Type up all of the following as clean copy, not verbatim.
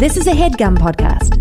This is a HeadGum podcast.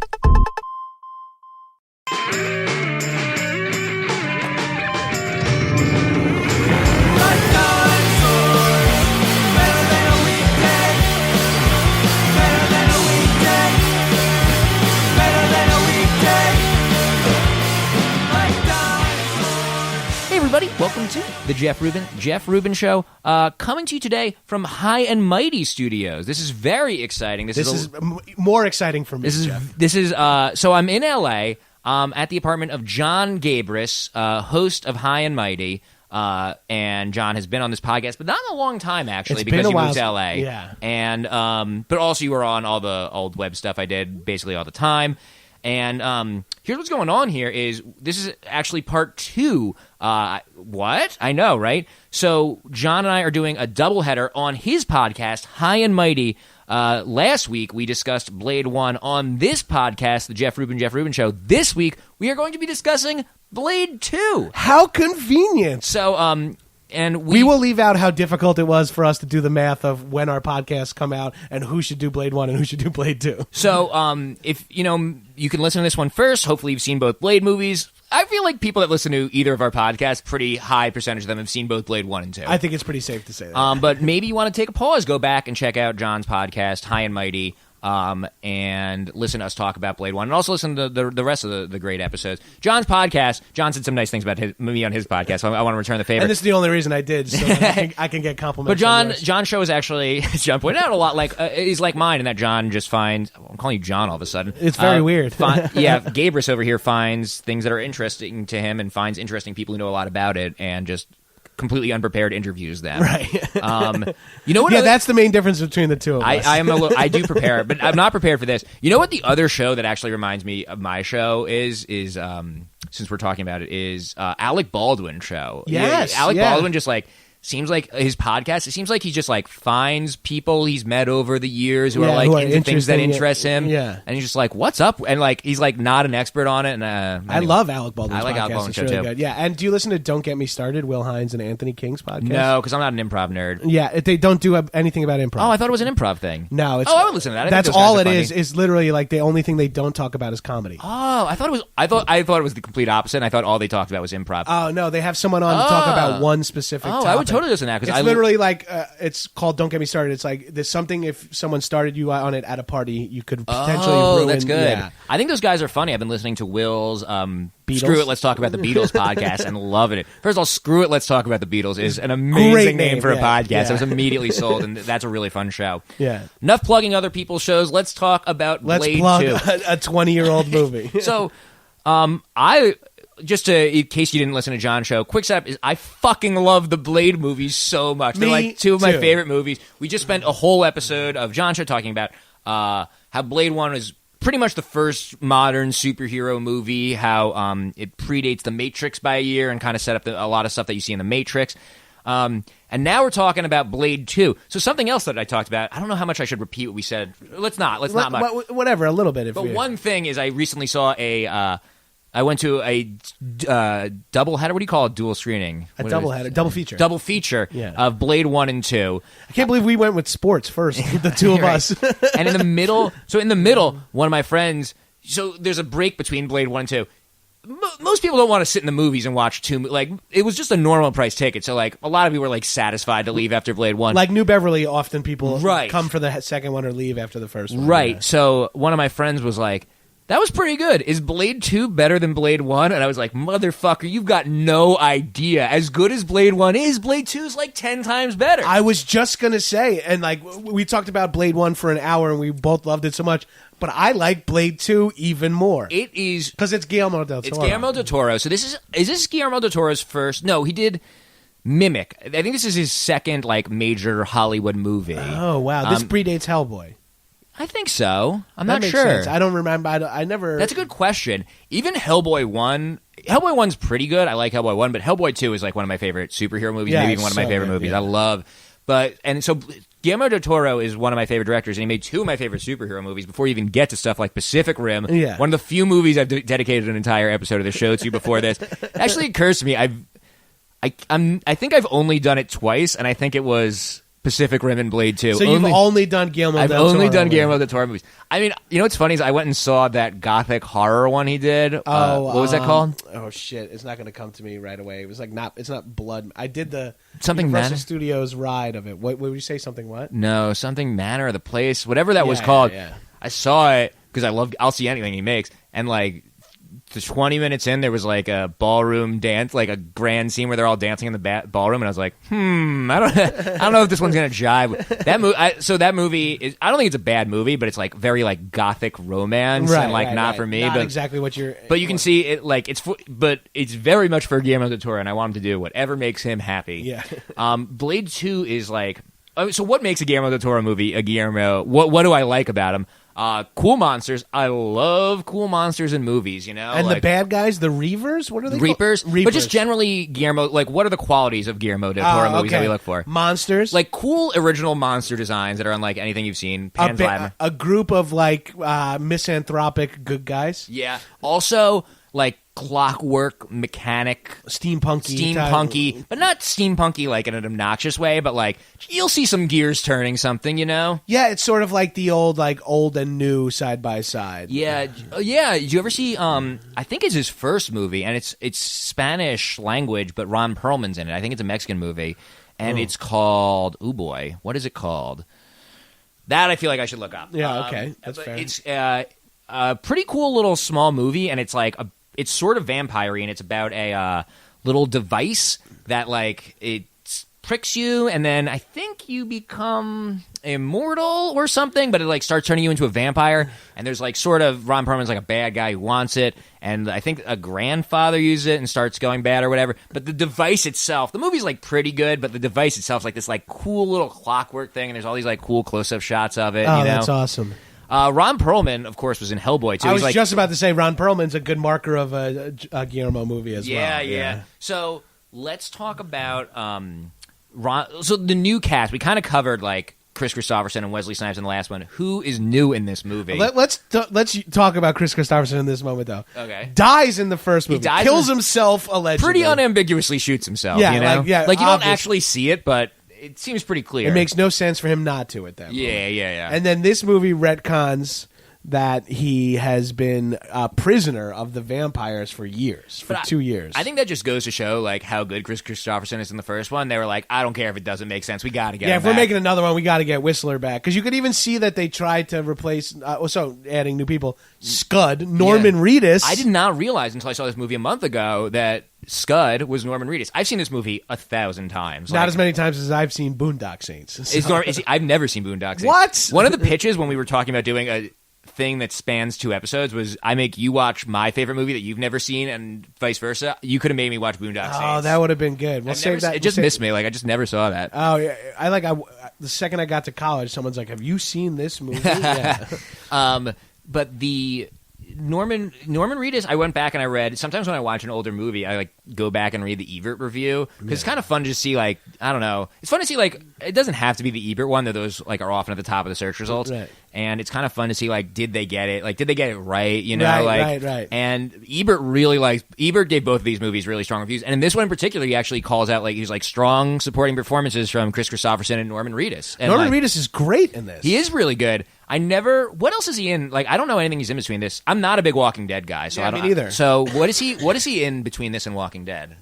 Everybody, welcome to the Jeff Rubin Show, coming to you today from High and Mighty Studios. This is very exciting. This is more exciting for me, Jeff. So I'm in LA, at the apartment of Jon Gabrus, host of High and Mighty, and Jon has been on this podcast, but not in a long time, actually, because he moved to LA. Yeah. And, but also you were on all the old web stuff I did basically all the time. And here's what's going on here is this is actually part 2. What? I know, right? So Jon and I are doing a doubleheader on his podcast, High and Mighty. Last week, we discussed Blade 1 on this podcast, the Jeff Rubin Show. This week, we are going to be discussing Blade 2. How convenient. So, and we will leave out how difficult it was for us to do the math of when our podcasts come out and who should do Blade 1 and who should do Blade 2. So, if, you can listen to this one first. Hopefully you've seen both Blade movies. I feel like people that listen to either of our podcasts, pretty high percentage of them have seen both Blade 1 and 2. I think it's pretty safe to say that. But maybe you want to take a pause, go back and check out Jon's podcast, High and Mighty, and listen to us talk about Blade 1, and also listen to the rest of the great episodes. Jon's podcast, Jon said some nice things about me on his podcast, so I want to return the favor. And this is the only reason I did, so that I can get compliments. But Jon's show is actually, as Jon pointed out, a lot like, is like mine in that Jon just finds, I'm calling you Jon all of a sudden. It's very weird. Gabrus over here finds things that are interesting to him and finds interesting people who know a lot about it and just completely unprepared interviews them. Right. You know what? Yeah, that's the main difference between the two of us. I do prepare, but I'm not prepared for this. You know what the other show that actually reminds me of my show is since we're talking about it, is Alec Baldwin's show. Yes. Alec Baldwin just seems like his podcast, it seems like he just finds people he's met over the years who are into things that interest him. Yeah. And he's just like, what's up? And he's not an expert on it. And I love Alec Baldwin's podcast. I like Alec Baldwin's show really too. Good. Yeah. And do you listen to Don't Get Me Started, Will Hines and Anthony King's podcast? No, because I'm not an improv nerd. Yeah, they don't do anything about improv. Oh, I thought it was an improv thing. No, I would listen to that. That's all it is literally the only thing they don't talk about is comedy. Oh, I thought it was the complete opposite, and I thought all they talked about was improv. Oh, no, they have someone on to talk about one specific topic. I would totally listen to that, because it's literally it's called Don't Get Me Started. It's there's something, if someone started you on it at a party, you could potentially ruin. That's good. Yeah. I think those guys are funny. I've been listening to Will's Beatles? Screw It, Let's Talk About the Beatles podcast and loving it. First of all, Screw It, Let's Talk About the Beatles is an amazing name for a podcast. Yeah. I was immediately sold, and that's a really fun show. Yeah. Enough plugging other people's shows. Let's talk about Blade 2. Let's plug a 20-year-old movie. So, in case you didn't listen to Jon's show, quick setup is I fucking love the Blade movies so much. They're two of my favorite movies. We just spent a whole episode of Jon's show talking about how Blade 1 is pretty much the first modern superhero movie, how it predates The Matrix by a year and kind of set up a lot of stuff that you see in The Matrix. And now we're talking about Blade 2. So something else that I talked about, I don't know how much I should repeat what we said. Let's not much. Whatever, a little bit. But one thing is I recently saw I went to a doubleheader. What do you call it? Dual screening? Doubleheader. Double feature. Double feature of Blade 1 and 2. I can't believe we went with sports first, the two of us. And in the middle, one of my friends, so there's a break between Blade 1 and 2. Most people don't want to sit in the movies and watch two. It was just a normal price ticket, so a lot of people were satisfied to leave after Blade 1. Like New Beverly, often people come for the second one or leave after the first one. Right. Yeah. So one of my friends was like, that was pretty good. Is Blade 2 better than Blade 1? And I was like, motherfucker, you've got no idea. As good as Blade 1 is, Blade 2 is 10 times better. I was just going to say, and we talked about Blade 1 for an hour and we both loved it so much, but I like Blade 2 even more. It is. Because it's Guillermo del Toro. It's Guillermo del Toro. So is this Guillermo del Toro's first? No, he did Mimic. I think this is his second major Hollywood movie. Oh, wow. This predates Hellboy. I think so. I'm that not makes sure. Sense. I don't remember. I never. That's a good question. Even Hellboy 1. Hellboy 1's pretty good. I like Hellboy 1, but Hellboy 2 is one of my favorite superhero movies. Maybe even one of my favorite movies. Yeah. I love. And so Guillermo del Toro is one of my favorite directors, and he made two of my favorite superhero movies before you even get to stuff like Pacific Rim. Yeah. One of the few movies I've dedicated an entire episode of the show to before this. It actually occurs to me, I think I've only done it twice, and I think it was Pacific Rim and Blade 2. So you've only done Guillermo del Toro. I've only done Guillermo del Toro movies. I mean, you know what's funny is I went and saw that gothic horror one he did. What was that called? Oh shit, it's not going to come to me right away. It was like it's not Blood. I did the something Universal Manor? Studios ride of it. What would you say? Something what? No, something Manor of the Place, whatever that was called. Yeah. I saw it because I'll see anything he makes, and like the 20 minutes in, there was like a ballroom dance, like a grand scene where they're all dancing in the ballroom, and I was like, I don't know if this one's gonna jive. That movie is, I don't think it's a bad movie, but it's like very like gothic romance, and like not for me. Not but exactly what you're. But you can see it, like but it's very much for Guillermo del Toro, and I want him to do whatever makes him happy. Yeah. Blade 2 is like. So what makes a Guillermo del Toro movie a Guillermo? What do I like about him? Cool monsters. I love cool monsters in movies, you know? And like, the bad guys, the Reavers? What are they Reapers? called? Reapers. But just generally, Guillermo, like, what are the qualities of Guillermo del Toro movies that we look for? Monsters. Like, cool original monster designs that are unlike anything you've seen. Pan's Labyrinth. A group of, like, misanthropic good guys. Yeah. Also, like, clockwork mechanic steampunky, but not steampunky like in an obnoxious way, but like you'll see some gears turning something, you know? Yeah, it's sort of like the old and new side by side. Yeah. Did you ever see I think it's his first movie, and it's Spanish language, but Ron Perlman's in it. I think it's a Mexican movie, and it's called what is it called? That I feel like I should look up. Yeah, okay. That's fair. It's a pretty cool little small movie, and it's like it's sort of vampire-y, and it's about a little device that, like, it pricks you, and then I think you become immortal or something, but it, like, starts turning you into a vampire, and there's, like, sort of, Ron Perlman's, like, a bad guy who wants it, and I think a grandfather uses it and starts going bad or whatever, but the device itself, the movie's, like, pretty good, but the device itself is, like, this, like, cool little clockwork thing, and there's all these, like, cool close-up shots of it, Oh, you know? that's awesome. Ron Perlman, of course, was in Hellboy, too. I was just about to say Ron Perlman's a good marker of a Guillermo movie as well. Yeah. So let's talk about so the new cast. We kind of covered, like, Chris Christopherson and Wesley Snipes in the last one. Who is new in this movie? Let's talk about Chris Christopherson in this moment, though. Okay. Dies in the first movie. Kills himself, allegedly. Pretty unambiguously shoots himself, Yeah, you know? like you don't actually see it, but it seems pretty clear. It makes no sense for him not to at that point. Yeah. And then this movie retcons that he has been a prisoner of the vampires for 2 years. I think that just goes to show, like, how good Chris Christopherson is in the first one. They were like, I don't care if it doesn't make sense. We got to get him if we're back. making another one, we got to get Whistler back. Because you could even see that they tried to replace, adding new people, Scud, Norman Reedus. I did not realize until I saw this movie a month ago that Scud was Norman Reedus. I've seen this movie 1,000 times. Not as many times as I've seen Boondock Saints. I've never seen Boondock Saints. What? One of the pitches when we were talking about doing a thing that spans 2 episodes was I make you watch my favorite movie that you've never seen, and vice versa. You could have made me watch Boondock Saints. Oh, that would have been good. We'll save that. It just missed me. Like, I just never saw that. Oh, yeah. The second I got to college, someone's like, "Have you seen this movie?" Yeah. But the Norman Reedus, I went back and I read. Sometimes when I watch an older movie, I like go back and read the Ebert review because it's kind of fun to see. Like, I don't know, it's fun to see. Like, it doesn't have to be the Ebert one. That those like are often at the top of the search results, right. And it's kind of fun to see. Like, did they get it? Like, did they get it right? You know, right. And Ebert gave both of these movies really strong reviews, and in this one in particular, he actually calls out he's like strong supporting performances from Chris Christopherson and Norman Reedus. And, Norman Reedus is great in this. He is really good. What else is he in? Like, I don't know anything he's in between this. I'm not a big Walking Dead guy, so I don't. Me neither. So what is he in between this and Walking Dead?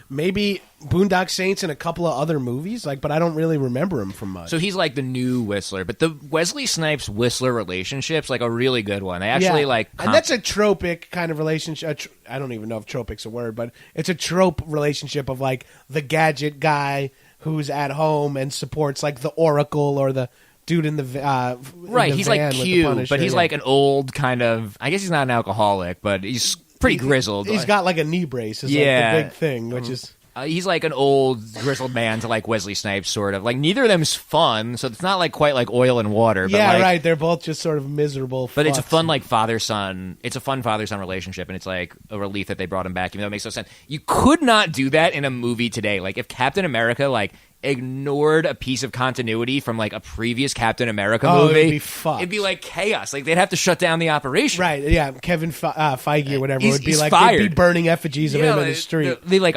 Maybe Boondock Saints and a couple of other movies, but I don't really remember him from much. So he's like the new Whistler, but the Wesley Snipes Whistler relationship's like a really good one. They actually and that's a tropic kind of relationship. I don't even know if tropic's a word, but it's a trope relationship of like the gadget guy who's at home and supports like the Oracle or the dude in the right. In the he's van like with cute, the Punisher, but he's like an old kind of. I guess he's not an alcoholic, but he's pretty grizzled. He's got like a knee brace. Is like the big thing, which is. He's like an old grizzled man to like Wesley Snipes, sort of. Like neither of them's fun, so it's not like quite like oil and water. But yeah, right. They're both just sort of miserable. But it's a fun like father-son. It's a fun father-son relationship, and it's like a relief that they brought him back. Even though it makes no sense. You could not do that in a movie today. Like if Captain America ignored a piece of continuity from like a previous Captain America movie, it'd be fucked. It'd be like chaos. Like they'd have to shut down the operation. Right? Yeah, Kevin Feige or whatever would be like fired. They'd be burning effigies of him in the street. They like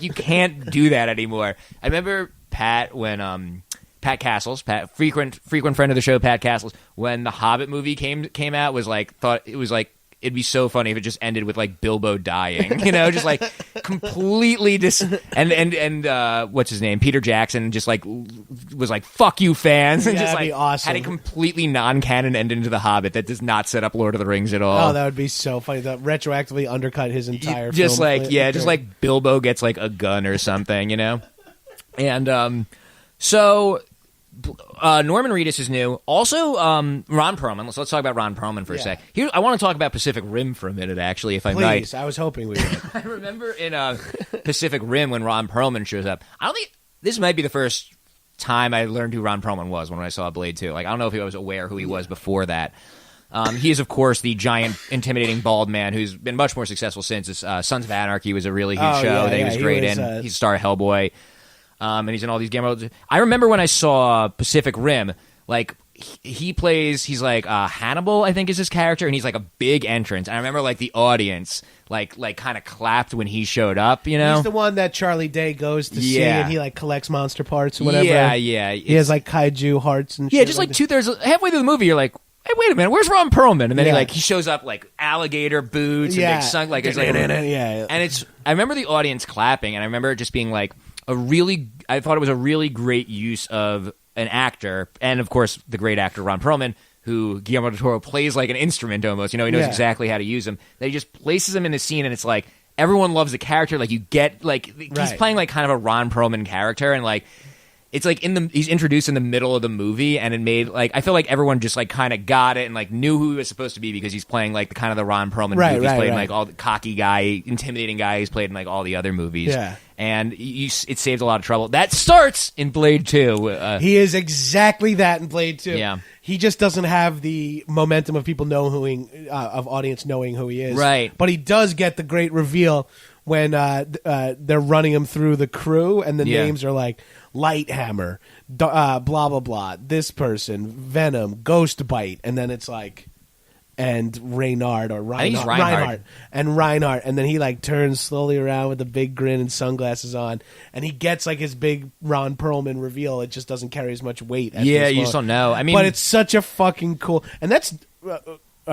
you can't do that anymore. I remember Pat when Pat Castles, frequent friend of the show, Pat Castles, when the Hobbit movie came out, thought it was like it'd be so funny if it just ended with like Bilbo dying, just like completely and what's his name, Peter Jackson, just like was like fuck you fans, and just like awesome. had a completely non-canon ending to the Hobbit that does not set up Lord of the Rings at all. Oh, that would be so funny. That retroactively undercut his entire just film. just like Bilbo gets like a gun or something, and so. Norman Reedus is new. Also, Ron Perlman. Let's talk about Ron Perlman for a sec. Here, I want to talk about Pacific Rim for a minute, actually, if I might. Please, I was hoping we would. I remember in Pacific Rim when Ron Perlman shows up. I don't think this might be the first time I learned who Ron Perlman was when I saw Blade 2. Like, I don't know if I was aware who he was before that. He is, of course, the giant, intimidating, bald man who's been much more successful since. Sons of Anarchy was a really huge show that he was great in. He's a star of Hellboy. And he's in all these game modes. I remember when I saw Pacific Rim, like he's like Hannibal, I think is his character, and he's like a big entrance. And I remember like the audience like kind of clapped when he showed up. He's the one that Charlie Day goes to see, and he like collects monster parts or whatever. Yeah. He has like kaiju hearts and shit. Yeah, just like 2/3 halfway through the movie, you're like, hey, wait a minute, where's Ron Perlman? And then he shows up like alligator boots and big sun, like it's like and it's. I remember the audience clapping, and I remember it just being like. I thought it was a really great use of an actor, and of course the great actor Ron Perlman, who Guillermo del Toro plays like an instrument almost. He knows exactly how to use him. That he just places him in the scene, and it's like everyone loves the character. Like you get he's playing like kind of a Ron Perlman character, and like it's like he's introduced in the middle of the movie, and it made like I feel like everyone just like kind of got it and like knew who he was supposed to be because he's playing like the kind of the Ron Perlman movie. He's played in like all the cocky guy, intimidating guy. He's played in like all the other movies. Yeah. And it saved a lot of trouble. That starts in Blade 2. He is exactly that in Blade 2. Yeah. He just doesn't have the momentum of people of audience knowing who he is. Right. But he does get the great reveal when they're running him through the crew, and the names are like Lighthammer, blah, blah, blah, this person, Venom, Ghostbite, and then it's like... and Reinhard or Reinhardt. And then he like turns slowly around with a big grin and sunglasses on, and he gets like his big Ron Perlman reveal. It just doesn't carry as much weight. You just don't know. I mean, but it's such a fucking cool. And that's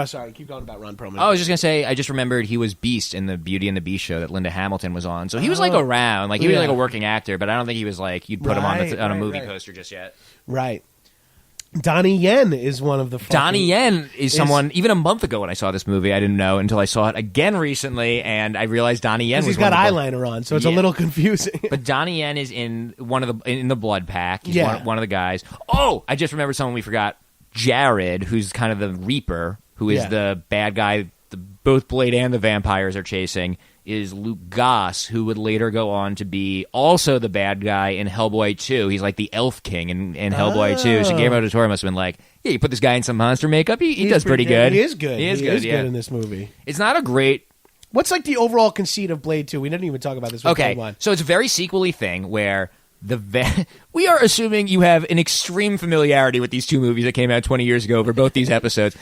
sorry, keep going about Ron Perlman. I was just gonna say, I just remembered he was Beast in the Beauty and the Beast show that Linda Hamilton was on. So he was like around, like he was like a working actor, but I don't think he was like you'd put him on a movie poster just yet. Right. Donnie Yen is one of the Donnie Yen is someone, even a month ago when I saw this movie, I didn't know until I saw it again recently, and I realized Donnie Yen was he's got eyeliner on, so it's a little confusing. But Donnie Yen is in in the Blood Pack. He's one of the guys. Oh, I just remembered someone we forgot. Jared, who's kind of the Reaper, who is the bad guy both Blade and the vampires are chasing, is Luke Goss, who would later go on to be also the bad guy in Hellboy 2. He's like the Elf King in Hellboy 2. So Guillermo del Toro must have been like, yeah, you put this guy in some monster makeup, he does pretty good. He is good. He is good in this movie. It's not a great... What's like the overall conceit of Blade 2? We didn't even talk about this with Blade 1. So it's a very sequel-y thing where... we are assuming you have an extreme familiarity with these two movies that came out 20 years ago for both these episodes.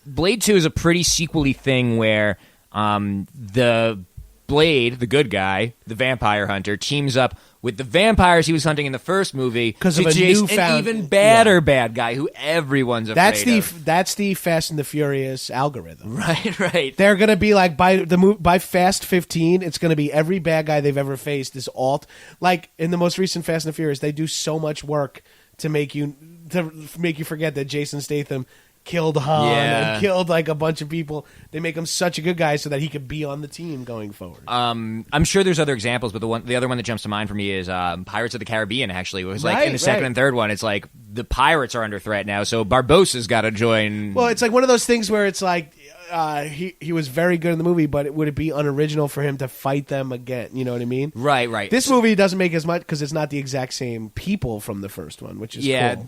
Blade 2 is a pretty sequel-y thing where the Blade, the good guy, the vampire hunter, teams up with the vampires he was hunting in the first movie because of an even badder bad guy who everyone's afraid of. That's the Fast and the Furious algorithm. Right. They're going to be like, by Fast 15, it's going to be every bad guy they've ever faced is alt. Like, in the most recent Fast and the Furious, they do so much work to make you forget that Jason Statham killed Han and killed like a bunch of people. They make him such a good guy so that he could be on the team going forward. I'm sure there's other examples, but the other one that jumps to mind for me is Pirates of the Caribbean. Actually, it was like in the second and third one, it's like the pirates are under threat now, so Barbossa's got to join. Well, it's like one of those things where it's like he was very good in the movie, but would it be unoriginal for him to fight them again? You know what I mean? Right. This movie doesn't make as much because it's not the exact same people from the first one, which is cool.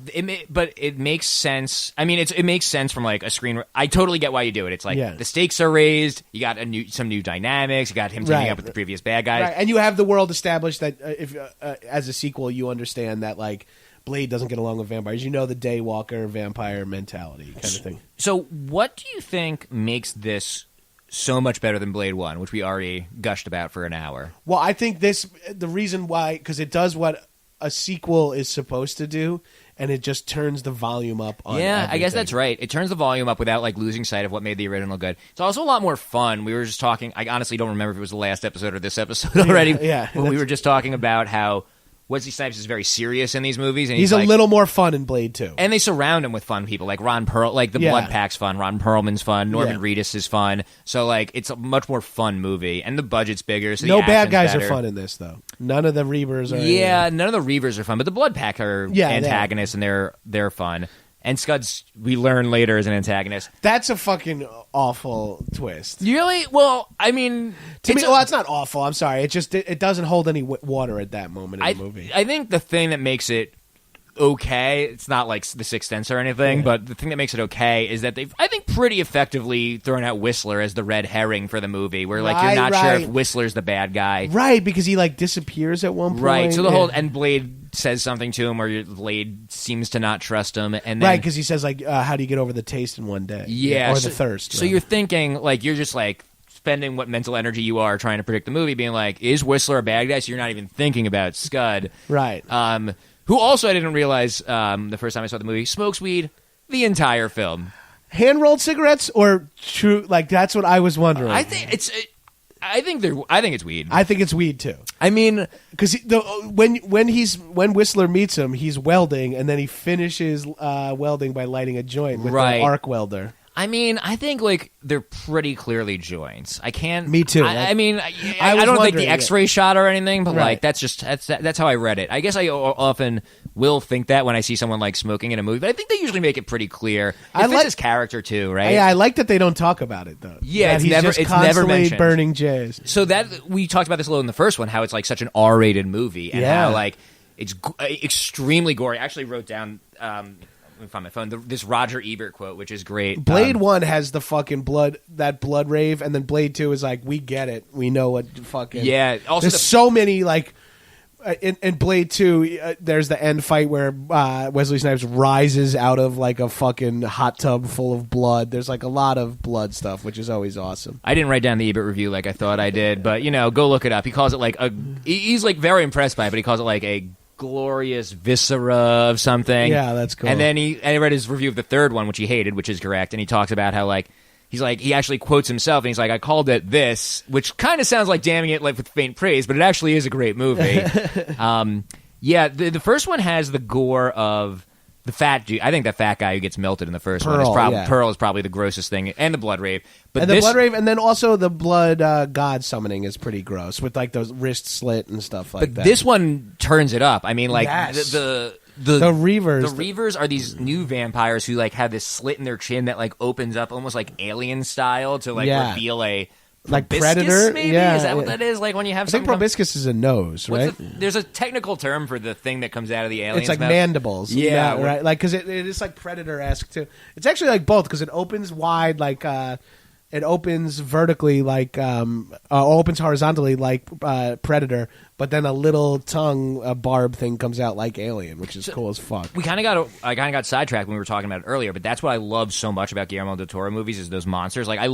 But it makes sense. I mean, it makes sense from like a screen. I totally get why you do it. It's like the stakes are raised. You got some new dynamics. You got him teaming up with the previous bad guys, right. And you have the world established that if as a sequel, you understand that like Blade doesn't get along with vampires. You know the Daywalker vampire mentality kind of thing. So what do you think makes this so much better than Blade 1, which we already gushed about for an hour? Well, I think the reason why, because it does what a sequel is supposed to do, and it just turns the volume up on everything. I guess that's right. It turns the volume up without like losing sight of what made the original good. It's also a lot more fun. We were just talking, I honestly don't remember if it was the last episode or this episode already. Yeah. But we were just talking about how Wesley Snipes is very serious in these movies, and he's a little more fun in Blade 2. And they surround him with fun people, like Ron Perl, like the Blood Pack's fun, Ron Perlman's fun, Norman Reedus is fun. So like it's a much more fun movie, and the budget's bigger. So no the bad guys better. are fun in this though. None of the Reavers are. Yeah, none of the Reavers are fun, but the Blood Pack are antagonists, and they're fun. And Scud's, we learn later, is an antagonist. That's a fucking awful twist. Really? Well, I mean... well, it's not awful. I'm sorry. It just it doesn't hold any water at that moment in the movie. I think the thing that makes it okay, it's not like The Sixth Sense or anything, but the thing that makes it okay is that they've, I think, pretty effectively thrown out Whistler as the red herring for the movie, where like you're not sure if Whistler's the bad guy. Right, because he like disappears at one point. Right, so the whole... And Blade says something to him, or Blade seems to not trust him, and then, right, because he says like, "How do you get over the taste in one day?" Or the thirst. So you're thinking like you're just like spending what mental energy you are trying to predict the movie, being like, "Is Whistler a bad guy?" So you're not even thinking about Scud, right? Who also I didn't realize the first time I saw the movie smokes weed the entire film. Hand rolled cigarettes or true? Like that's what I was wondering. I think it's weed. I think it's weed too. I mean, because when Whistler meets him, he's welding, and then he finishes welding by lighting a joint with an arc welder. I mean, I think like they're pretty clearly joints. I can't. Me too. I mean, I don't think the X-ray shot or anything, but like that's how I read it. I guess I often will think that when I see someone like smoking in a movie, but I think they usually make it pretty clear. It fits his character too, right? Yeah, I like that they don't talk about it though. Yeah, it's never mentioned. Burning J's. So that we talked about this a little in the first one, how it's like such an R-rated movie, and how like it's extremely gory. I actually wrote down. Let me find my phone. This Roger Ebert quote, which is great. Blade 1 has the fucking blood rave, and then Blade 2 is like, we get it. We know what fucking... Yeah. Also there's so many, like... In Blade 2, there's the end fight where Wesley Snipes rises out of like a fucking hot tub full of blood. There's like a lot of blood stuff, which is always awesome. I didn't write down the Ebert review like I thought I did, but, go look it up. He calls it like he's like very impressed by it, but he calls it like a glorious viscera of something. Yeah, that's cool. And then I read his review of the third one, which he hated, which is correct, and he talks about how like he actually quotes himself, and he's like, I called it this, which kind of sounds like damning it like with faint praise, but it actually is a great movie. The first one has the gore of the fat dude. I think that fat guy who gets melted in the first one is Pearl is probably the grossest thing, and the blood rave. But the blood rave, and then also the blood god summoning is pretty gross with like those wrist slit and stuff like that. But this one turns it up. I mean, like the Reavers. The Reavers are these new vampires who like have this slit in their chin that like opens up almost like alien style to like reveal a like proboscis, Predator. Maybe Yeah, is that what that is? Like when you have I think proboscis is a nose, right? There's a technical term for the thing that comes out of the alien. It's like mouth. mandibles. Yeah, right. Like because it is like Predator-esque too. It's actually like both because it opens wide like. It opens vertically like opens horizontally like Predator, but then a little tongue barb thing comes out like Alien, which is cool as fuck. I kind of got sidetracked when we were talking about it earlier, but that's what I love so much about Guillermo del Toro movies is those monsters. Like I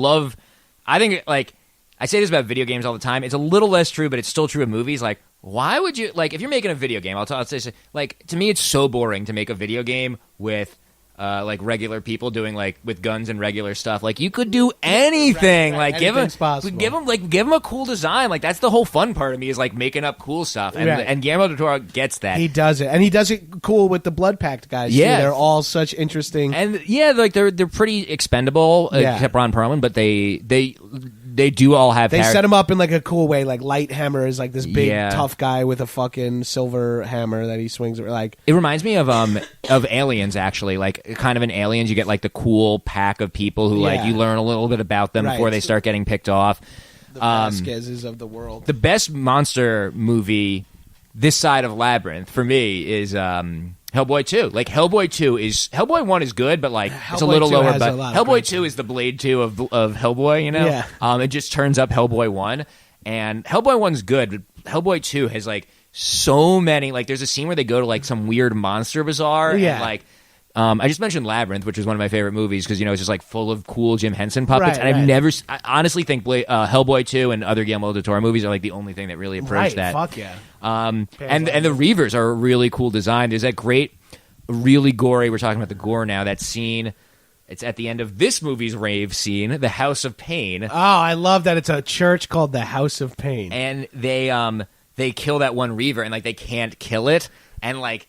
think like I say this about video games all the time. It's a little less true, but it's still true in movies. Like why would you like if you're making a video game? I'll say like to me it's so boring to make a video game with. Like regular people doing like with guns and regular stuff. Like you could do anything. Right. Like give them a cool design. Like that's the whole fun part of me is like making up cool stuff. And Guillermo del Toro gets that. He does it, and he does it cool with the Blood Pact guys. Yeah, too. They're all such interesting. And like they're pretty expendable. Except Ron Perlman, but they do all have. They set him up in like a cool way. Like Lighthammer is like this big tough guy with a fucking silver hammer that he swings. Like it reminds me of Aliens actually. Like kind of in Aliens, you get like the cool pack of people who like you learn a little bit about them before they start getting picked off. The Vasquezes of the world. The best monster movie this side of Labyrinth for me is Hellboy 2. Like Hellboy 1 is good, but like Hellboy it's a little lower. But Hellboy 2 is the Blade 2 of Hellboy. Yeah. It just turns up Hellboy 1, and Hellboy 1's good, but Hellboy 2 has like so many. Like there's a scene where they go to like some weird monster bazaar. Yeah. And, like. I just mentioned Labyrinth, which is one of my favorite movies because it's just like full of cool Jim Henson puppets, and I've never. I honestly think Hellboy 2 and other Guillermo del Toro movies are like the only thing that really approach that. Fuck yeah. And the Reavers are a really cool design. There's that great, really gory. We're talking about the gore now. That scene. It's at the end of this movie's rave scene, the House of Pain. Oh, I love that it's a church called the House of Pain, and they kill that one Reaver, and like they can't kill it, and like.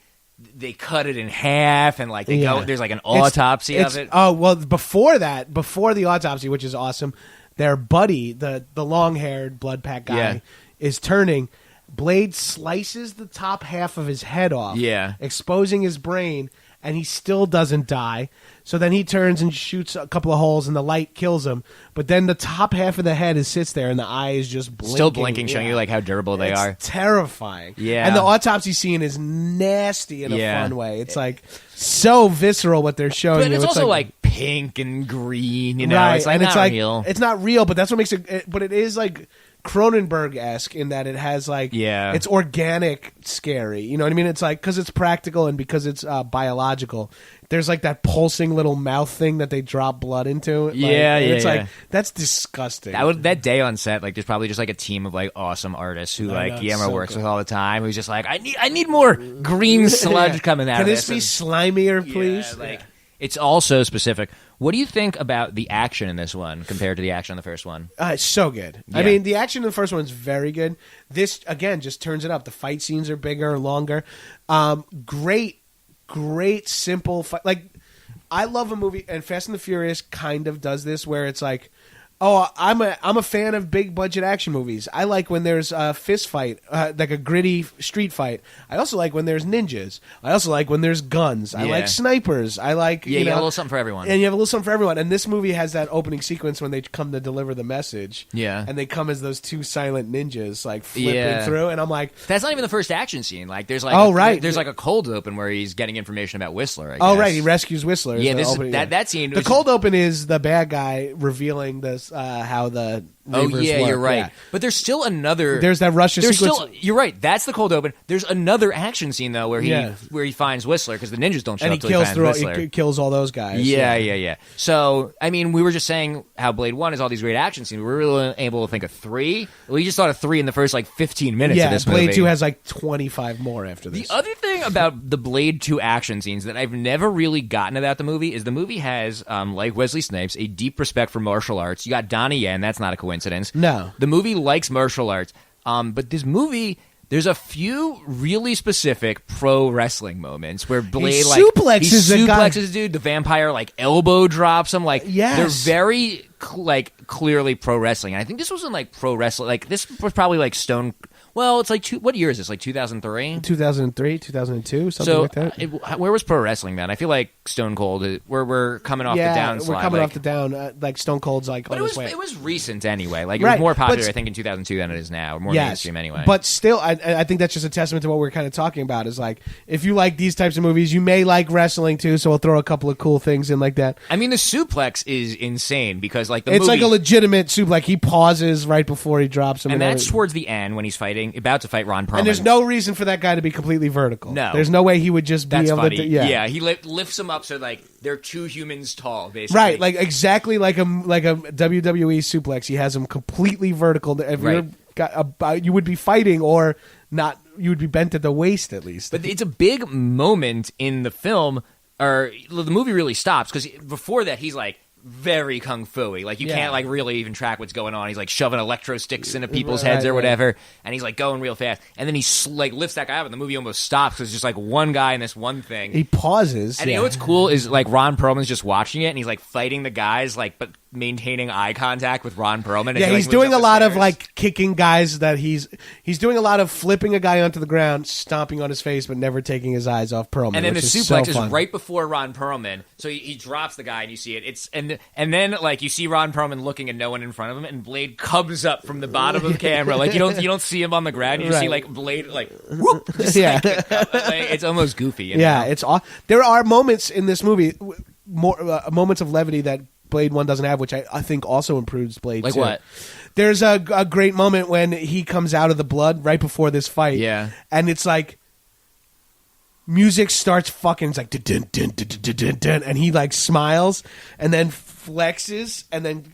They cut it in half, and like they go. There's like an autopsy of it. Oh well, before the autopsy, which is awesome, their buddy, the long-haired blood pack guy, is turning. Blade slices the top half of his head off, exposing his brain, and he still doesn't die. So then he turns and shoots a couple of holes, and the light kills him. But then the top half of the head sits there, and the eye is just blinking. Still blinking, showing you like how durable they are. Terrifying. Yeah. And the autopsy scene is nasty in a fun way. It's like so visceral what they're showing. But it's also like pink and green. Right. It's like and not real. It's not real, but that's what makes it. But it is like Cronenberg-esque in that it has like it's organic scary. You know what I mean? It's like because it's practical and because it's biological. There's like that pulsing little mouth thing that they drop blood into. Like, it's like that's disgusting. That day on set, like there's probably just like a team of like awesome artists who Guillermo works with all the time. Who's just like I need more green sludge coming out. Can of this this be slimier, please? It's all so specific. What do you think about the action in this one compared to the action in the first one? It's so good. Yeah. I mean, the action in the first one is very good. This, again, just turns it up. The fight scenes are bigger, longer. Great, simple fight. Like, I love a movie, and Fast and the Furious kind of does this, where it's like, oh, I'm a fan of big budget action movies. I like when there's a fist fight, like a gritty street fight. I also like when there's ninjas. I also like when there's guns. I like snipers. I like you have a little something for everyone. And you have a little something for everyone. And this movie has that opening sequence when they come to deliver the message. Yeah, and they come as those two silent ninjas, like flipping through. And I'm like, that's not even the first action scene. Like there's like there's like a cold open where he's getting information about Whistler. I guess. He rescues Whistler. Yeah, that scene. The cold open is the bad guy revealing this how the Reavers work. You're right. Yeah. But there's still another. There's that Russia sequence. You're right. That's the cold open. There's another action scene though where he finds Whistler because the ninjas don't show up. And he kills all those guys. Yeah. So I mean, we were just saying how Blade 1 has all these great action scenes. We were really able to think of 3. We just thought of 3 in the first like 15 minutes of this movie. Blade 2 has like 25 more after this. The other thing about the Blade 2 action scenes that I've never really gotten about the movie is the movie has, like Wesley Snipes, a deep respect for martial arts. You got Donnie Yen. That's not a coincidence. No. The movie likes martial arts. But this movie, there's a few really specific pro wrestling moments where Blade suplexes a dude. The vampire like elbow drops him. Like they're very clearly pro wrestling. And I think this wasn't like pro wrestling. Like this was probably like Stone. Well, it's like what year is this? Like 2003? 2003, 2002, something like that. Where was pro wrestling then? I feel like Stone Cold. We're coming off the down slide. We're coming off the down. Like Stone Cold's like on his way. It was recent anyway. Like it was more popular, I think, in 2002 than it is now. More mainstream anyway. But still, I think that's just a testament to what we're kind of talking about. Is like if you like these types of movies, you may like wrestling too. So we'll throw a couple of cool things in like that. I mean, the suplex is insane because like it's like a legitimate suplex. He pauses right before he drops him, and that's towards the end when he's about to fight Ron Perlman. And there's no reason for that guy to be completely vertical. No. There's no way he would just be able funny. to... Yeah, he lifts him up so like they're 2 humans tall, basically. Right, like exactly like a WWE suplex. He has him completely vertical. If you would be fighting or not, you would be bent at the waist at least. But it's a big moment in the film, or the movie really stops, because before that he's like, very kung fu-y. Like you can't like really even track what's going on. He's like shoving electro sticks into people's heads or whatever, and he's like going real fast. And then he like lifts that guy up, and the movie almost stops because it's just like one guy in this one thing. He pauses, and you know what's cool is like Ron Perlman's just watching it, and he's like fighting the guys, like but maintaining eye contact with Ron Perlman. Yeah, he's doing a lot of like kicking guys that he's doing a lot of flipping a guy onto the ground, stomping on his face, but never taking his eyes off Perlman. And then the suplex is right before Ron Perlman, so he drops the guy, and you see it. And then like you see Ron Perlman looking at no one in front of him, and Blade comes up from the bottom of the camera. Like you don't see him on the ground. You just see like Blade like whoop. Just, like, it's almost goofy. You know? It's there are moments in this movie, more moments of levity that Blade 1 doesn't have, which I think also improves Blade 2. Like what? There's a great moment when he comes out of the blood right before this fight. Yeah. And it's like music starts fucking. It's like dun, dun, dun, dun, dun, dun, and he like smiles and then flexes and then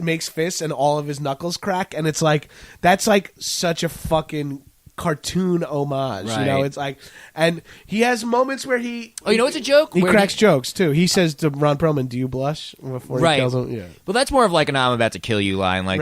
makes fists and all of his knuckles crack, and it's like that's like such a fucking cartoon homage, right. You know. It's like, and he has moments where it's a joke. He cracks jokes too. He says to Ron Perlman, "Do you blush?" Before he kills him. Yeah. Well, that's more of like an "I'm about to kill you" line, like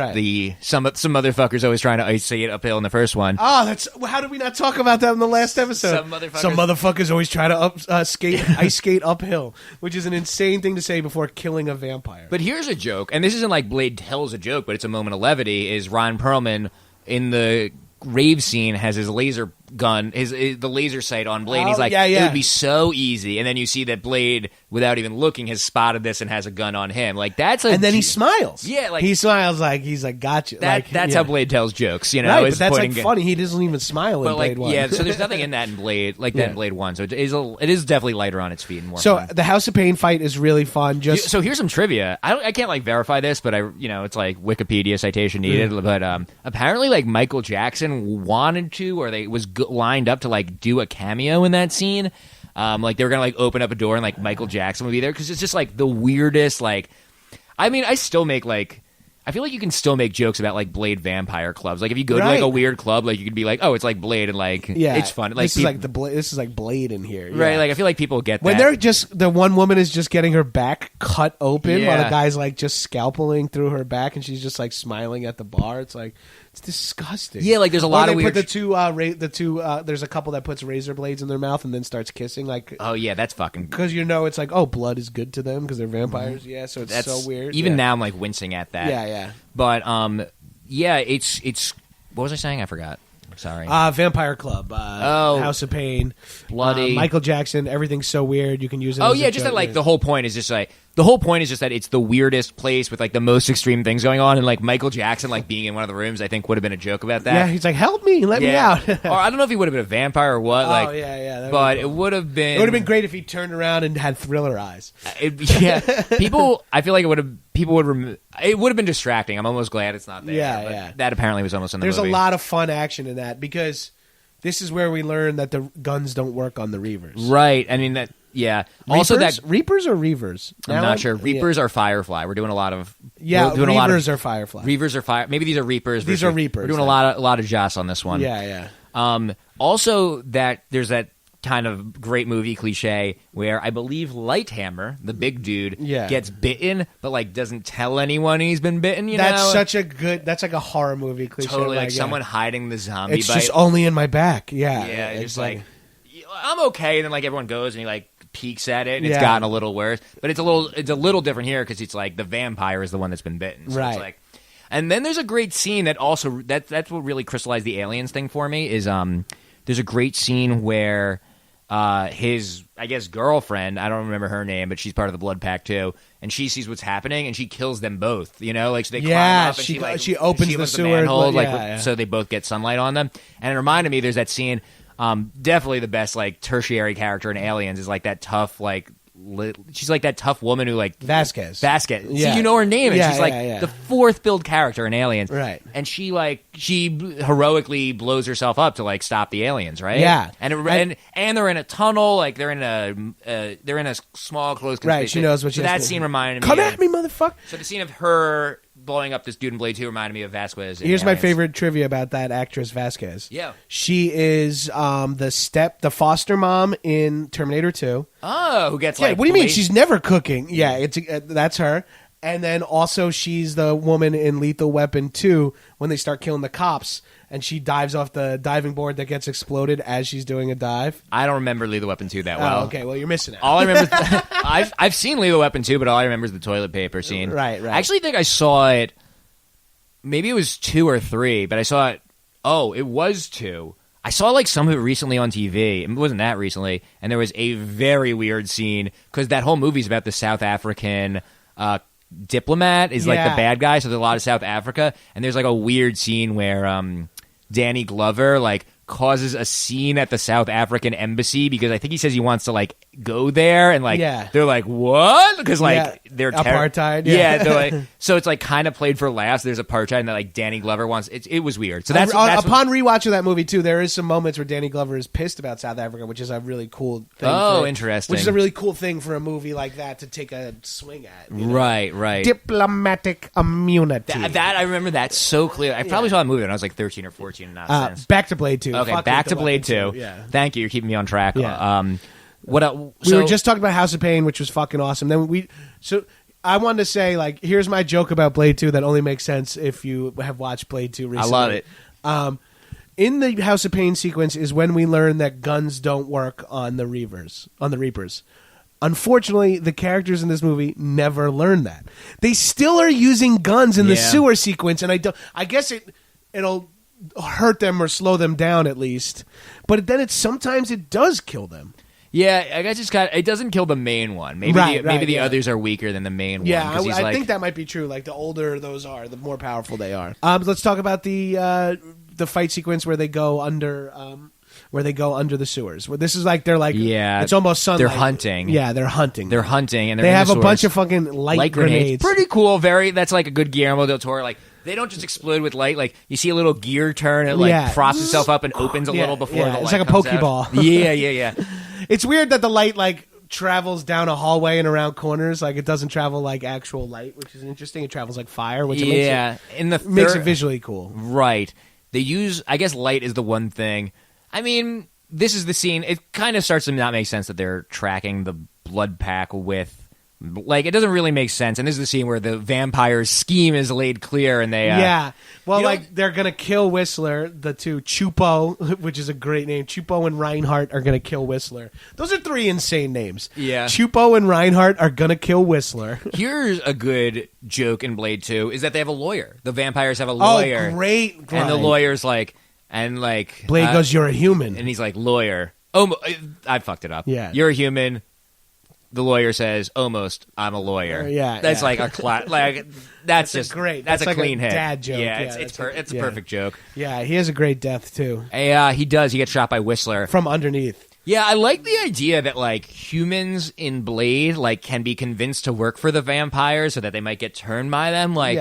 some motherfuckers always trying to ice skate uphill in the first one. Oh, that's how did we not talk about that in the last episode? Some motherfuckers always try to ice skate uphill, which is an insane thing to say before killing a vampire. But here's a joke, and this isn't like Blade tells a joke, but it's a moment of levity. Is Ron Perlman in the rave scene has his laser gun, the laser sight on Blade. He's like, it would be so easy, and then you see that Blade, without even looking, has spotted this and has a gun on him. Like that's and then he smiles. Yeah, like he smiles like he's like, gotcha. That's how Blade tells jokes, you know. Right, but that's like funny. He doesn't even smile in Blade 1. Yeah, so there's nothing in that in Blade that in Blade 1. So it is definitely lighter on its feet and more. So fun. the House of Pain fight is really fun. So here's some trivia. I can't like verify this, but it's like Wikipedia citation needed. But apparently, like Michael Jackson wanted to, or they was lined up to like do a cameo in that scene. Like they were gonna like open up a door and like Michael Jackson would be there, because it's just like the weirdest. Like, I mean, I still make like. I feel like you can still make jokes about like Blade vampire clubs. Like if you go to like a weird club, like you could be like, oh, it's like Blade, and like it's fun. Like this is like Blade in here, right? Like I feel like people get that. When they're just the one woman is just getting her back cut open while the guy's like just scalpeling through her back, and she's just like smiling at the bar. It's like it's disgusting. Yeah, like there's a lot of weird. Put the two. There's a couple that puts razor blades in their mouth and then starts kissing. Like, oh yeah, that's fucking. Because it's like, oh, blood is good to them because they're vampires. Yeah, so it's so weird. Even now, I'm like wincing at that. Yeah. But it's what was I saying? I forgot. Sorry. Vampire Club. House of Pain. Bloody. Michael Jackson. Everything's so weird. You can use it. Oh yeah, just that like the whole point is just like that it's the weirdest place with like the most extreme things going on, and like Michael Jackson like being in one of the rooms I think would have been a joke about that. Yeah, he's like, help me, let me out. Or I don't know if he would have been a vampire or what. Like, yeah. But it would have been. It would have been great if he turned around and had Thriller eyes. People. I feel like it would have. People would. It would have been distracting. I'm almost glad it's not there. Yeah. That apparently was almost in the movie. There's a movie. lot of fun action in that, because this is where we learn that the guns don't work on the Reavers. Right. I mean that. Yeah. Reapers? Also, that Reapers or Reavers? I'm not sure. Reapers are Firefly. We're doing a lot of. Reavers are Firefly. Reavers are Fire. Maybe these are Reapers. These are Reapers. We're doing a lot of Joss on this one. Yeah. Also, that there's that kind of great movie cliche where I believe Lighthammer, the big dude, gets bitten, but like doesn't tell anyone he's been bitten. That's like a horror movie cliche. Totally, like someone hiding the zombie. It's just only in my back. Yeah, it's like I'm okay, and then like everyone goes and he like peeks at it, and it's gotten a little worse. But it's a little different here because it's like the vampire is the one that's been bitten. So it's like, and then there's a great scene that also that's what really crystallized the aliens thing for me is there's a great scene where his, I guess, girlfriend, I don't remember her name, but she's part of the Blood Pact too, and she sees what's happening and she kills them both. Like so they climb up and she opens the sewer manhole, so they both get sunlight on them. And it reminded me, there's that scene. Definitely the best like tertiary character in Aliens is like that tough she's like that tough woman who like Vasquez. Yeah. See, you know her name, and she's like the fourth build character in Aliens, right? And she heroically blows herself up to like stop the aliens, right? Yeah, and they're in a tunnel, like they're in a small closed right. She knows what. So that scene reminded me. Come at me, motherfucker! So the scene of her blowing up this dude in Blade 2 reminded me of Vasquez. Here's my favorite trivia about that actress, Vasquez. Yeah. She is the foster mom in Terminator 2. Oh, who gets what do you mean? She's never cooking. Yeah, that's her. And then also she's the woman in Lethal Weapon 2 when they start killing the cops, and she dives off the diving board that gets exploded as she's doing a dive. I don't remember Lethal Weapon 2 that well. Oh, okay. Well, you're missing out. All I remember I've seen Lethal Weapon 2, but all I remember is the toilet paper scene. Right. I actually think I saw it, maybe it was 2 or 3, but I saw it, it was 2. I saw like some of it recently on TV. It wasn't that recently, and there was a very weird scene because that whole movie is about the South African diplomat is like the bad guy, so there's a lot of South Africa, and there's like a weird scene where Danny Glover like causes a scene at the South African embassy because I think he says he wants to like go there, and like they're like, what? Because like they're apartheid. They're like, so it's like kind of played for laughs. There's apartheid, and that like Danny Glover wants. It was weird. So that's upon rewatch of that movie too. There is some moments where Danny Glover is pissed about South Africa, which is a really cool thing. Oh, interesting. Which is a really cool thing for a movie like that to take a swing at. You know? Right. Diplomatic immunity. That I remember that so clear. I probably saw that movie when I was like 13 or 14. Back to Blade 2. Okay, back to Blade 2. Yeah. Thank you. You're keeping me on track. Yeah. We were just talking about House of Pain, which was fucking awesome. So I wanted to say, like, here's my joke about Blade 2 that only makes sense if you have watched Blade 2 recently. I love it. In the House of Pain sequence is when we learn that guns don't work on the Reapers. Unfortunately, the characters in this movie never learn that. They still are using guns in the sewer sequence, and I guess it'll hurt them or slow them down at least. But then sometimes it does kill them. Yeah, I guess it doesn't kill the main one. Maybe the others are weaker than the main one. Yeah, I think that might be true. Like the older those are, the more powerful they are. Let's talk about the fight sequence where they go under the sewers. Well, this is like they're like it's almost sunlight. They're hunting. Yeah, they're hunting. They're hunting, and they have a bunch of fucking light grenades. Pretty cool. That's like a good Guillermo del Toro. Like they don't just explode with light. Like you see a little gear turn, it like props itself up and opens a little before the light. It's like a comes Pokeball. Out. Yeah. It's weird that the light like travels down a hallway and around corners. Like it doesn't travel like actual light, which is interesting. It travels like fire, which makes it visually cool. Right. They use, I guess, light is the one thing. I mean, this is the scene. It kind of starts to not make sense that they're tracking the blood pack with. Like, it doesn't really make sense. And this is the scene where the vampire's scheme is laid clear and they... they're going to kill Whistler. The two, Chupo, which is a great name. Chupo and Reinhardt are going to kill Whistler. Those are three insane names. Yeah. Chupo and Reinhardt are going to kill Whistler. Here's a good joke in Blade 2, is that they have a lawyer. The vampires have a lawyer. Oh, great line. And the lawyer's like... Blade goes, you're a human. And he's like, lawyer. Oh, I fucked it up. Yeah. You're a human. The lawyer says, almost, I'm a lawyer. That's like a that's great. That's a like clean hit. Dad joke. Yeah, it's a perfect joke. Yeah, he has a great death too. He does. He gets shot by Whistler from underneath. Yeah, I like the idea that like humans in Blade like can be convinced to work for the vampires so that they might get turned by them. Like,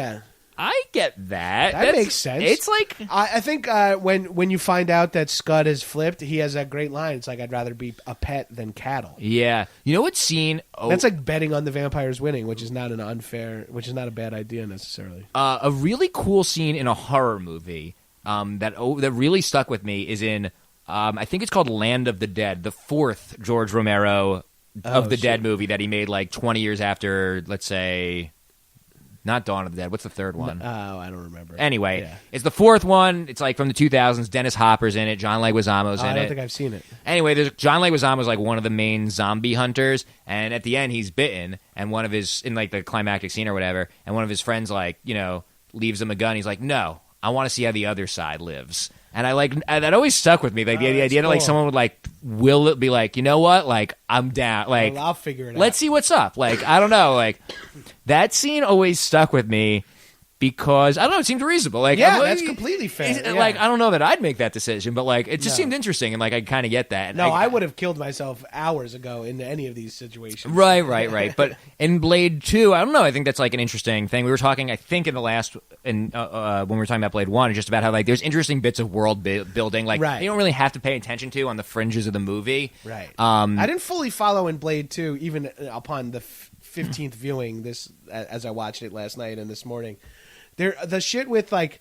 I get that. That makes sense. It's like I think when you find out that Scud is flipped, he has that great line. It's like, I'd rather be a pet than cattle. Yeah, you know what scene? That's like betting on the vampires winning, which is not a bad idea necessarily. A really cool scene in a horror movie that really stuck with me is in I think it's called Land of the Dead, the fourth George Romero of the Dead movie that he made like 20 years after, let's say. Not Dawn of the Dead. What's the third one? Oh, I don't remember. Anyway, it's the fourth one. It's like from the 2000s. Dennis Hopper's in it. John Leguizamo's in it. I don't think I've seen it. Anyway, John Leguizamo's like one of the main zombie hunters, and at the end he's bitten, and one of his, in like the climactic scene or whatever, and one of his friends like, leaves him a gun. He's like, no, I want to see how the other side lives. And that always stuck with me. Like the idea that like someone would like will be like, you know what? Like I'm down. Like I'll figure it out. Let's see what's up. Like I don't know. Like that scene always stuck with me because I don't know. It seemed reasonable. Like that's completely fair. Like I don't know that I'd make that decision, but like it just seemed interesting, and like I kind of get that. And I would have killed myself hours ago in any of these situations. Right. But in Blade 2, I don't know. I think that's like an interesting thing. We were talking, I think, in the last when we were talking about Blade 1, just about how like there's interesting bits of world building, like you don't really have to pay attention to on the fringes of the movie. Right. I didn't fully follow in Blade 2, even upon the 15th viewing. This as I watched it last night and this morning. The shit with like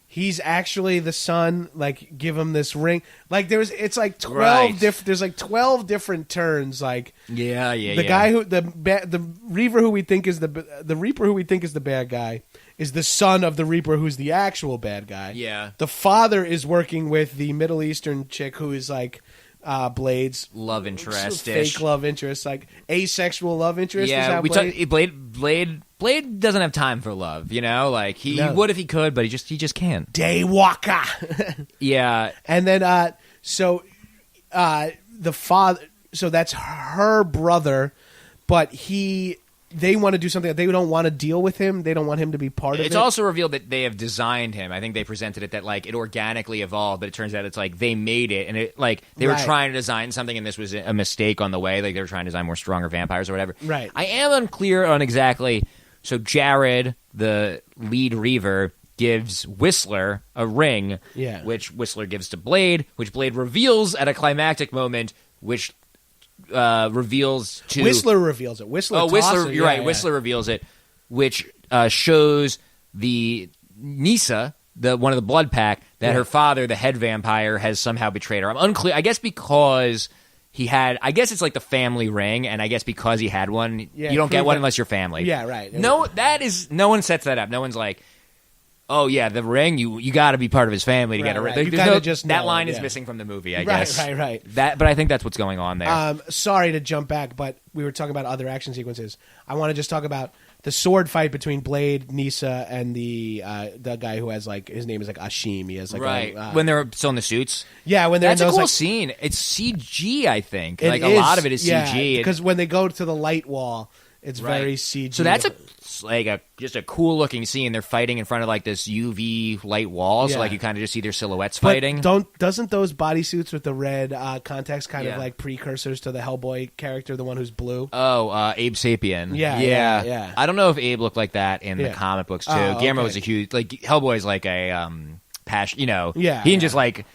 he's actually the son, like give him this ring. Like it's like 12 there's like 12 different turns. Like the guy who the Reaper who we think is the Reaper who we think is the bad guy is the son of the Reaper who's the actual bad guy. Yeah. The father is working with the Middle Eastern chick who is like Blade's love interest, fake love interest, like asexual love interest. Yeah, Blade doesn't have time for love, Like he would if he could, but he just can't. Daywalker. Yeah, and then the father. So that's her brother, but he they want to do something that they don't want to deal with him. They don't want him to be part of it. It's also revealed that they have designed him. I think they presented it that like it organically evolved, but it turns out it's like they made it, and it like they were trying to design something, and this was a mistake on the way. Like they were trying to design more stronger vampires or whatever. Right. I am unclear on exactly. So Jared, the lead Reaver, gives Whistler a ring, which Whistler gives to Blade, which Blade reveals at a climactic moment, which reveals to Whistler reveals it. Whistler, you're right. Whistler reveals it, which shows the Nisa, one of the Blood Pack, that her father, the head vampire, has somehow betrayed her. I'm unclear. I guess because he had. I guess it's like the family ring, and I guess because he had one, you don't get one unless you're family. Yeah, right. No, that is no one sets that up. No one's like, oh yeah, the ring. You got to be part of his family to get a ring. Right. You gotta just that know, line is missing from the movie. I guess. Right. But I think that's what's going on there. Sorry to jump back, but we were talking about other action sequences. I want to just talk about the sword fight between Blade, Nisa, and the guy who has like his name is like Ashim. He has like when they're still in the suits. Yeah, when they're that's in those, a cool like, scene. It's CG, I think. Like a lot of it is CG because when they go to the light wall, it's very CG. So that's just a cool looking scene. They're fighting in front of like this UV light wall, so like you kind of just see their silhouettes fighting. Doesn't those bodysuits with the red contacts kind of like precursors to the Hellboy character, the one who's blue? Oh, Abe Sapien. Yeah. I don't know if Abe looked like that in the comic books too. Guillermo was a huge Hellboy's like a passion. He didn't just like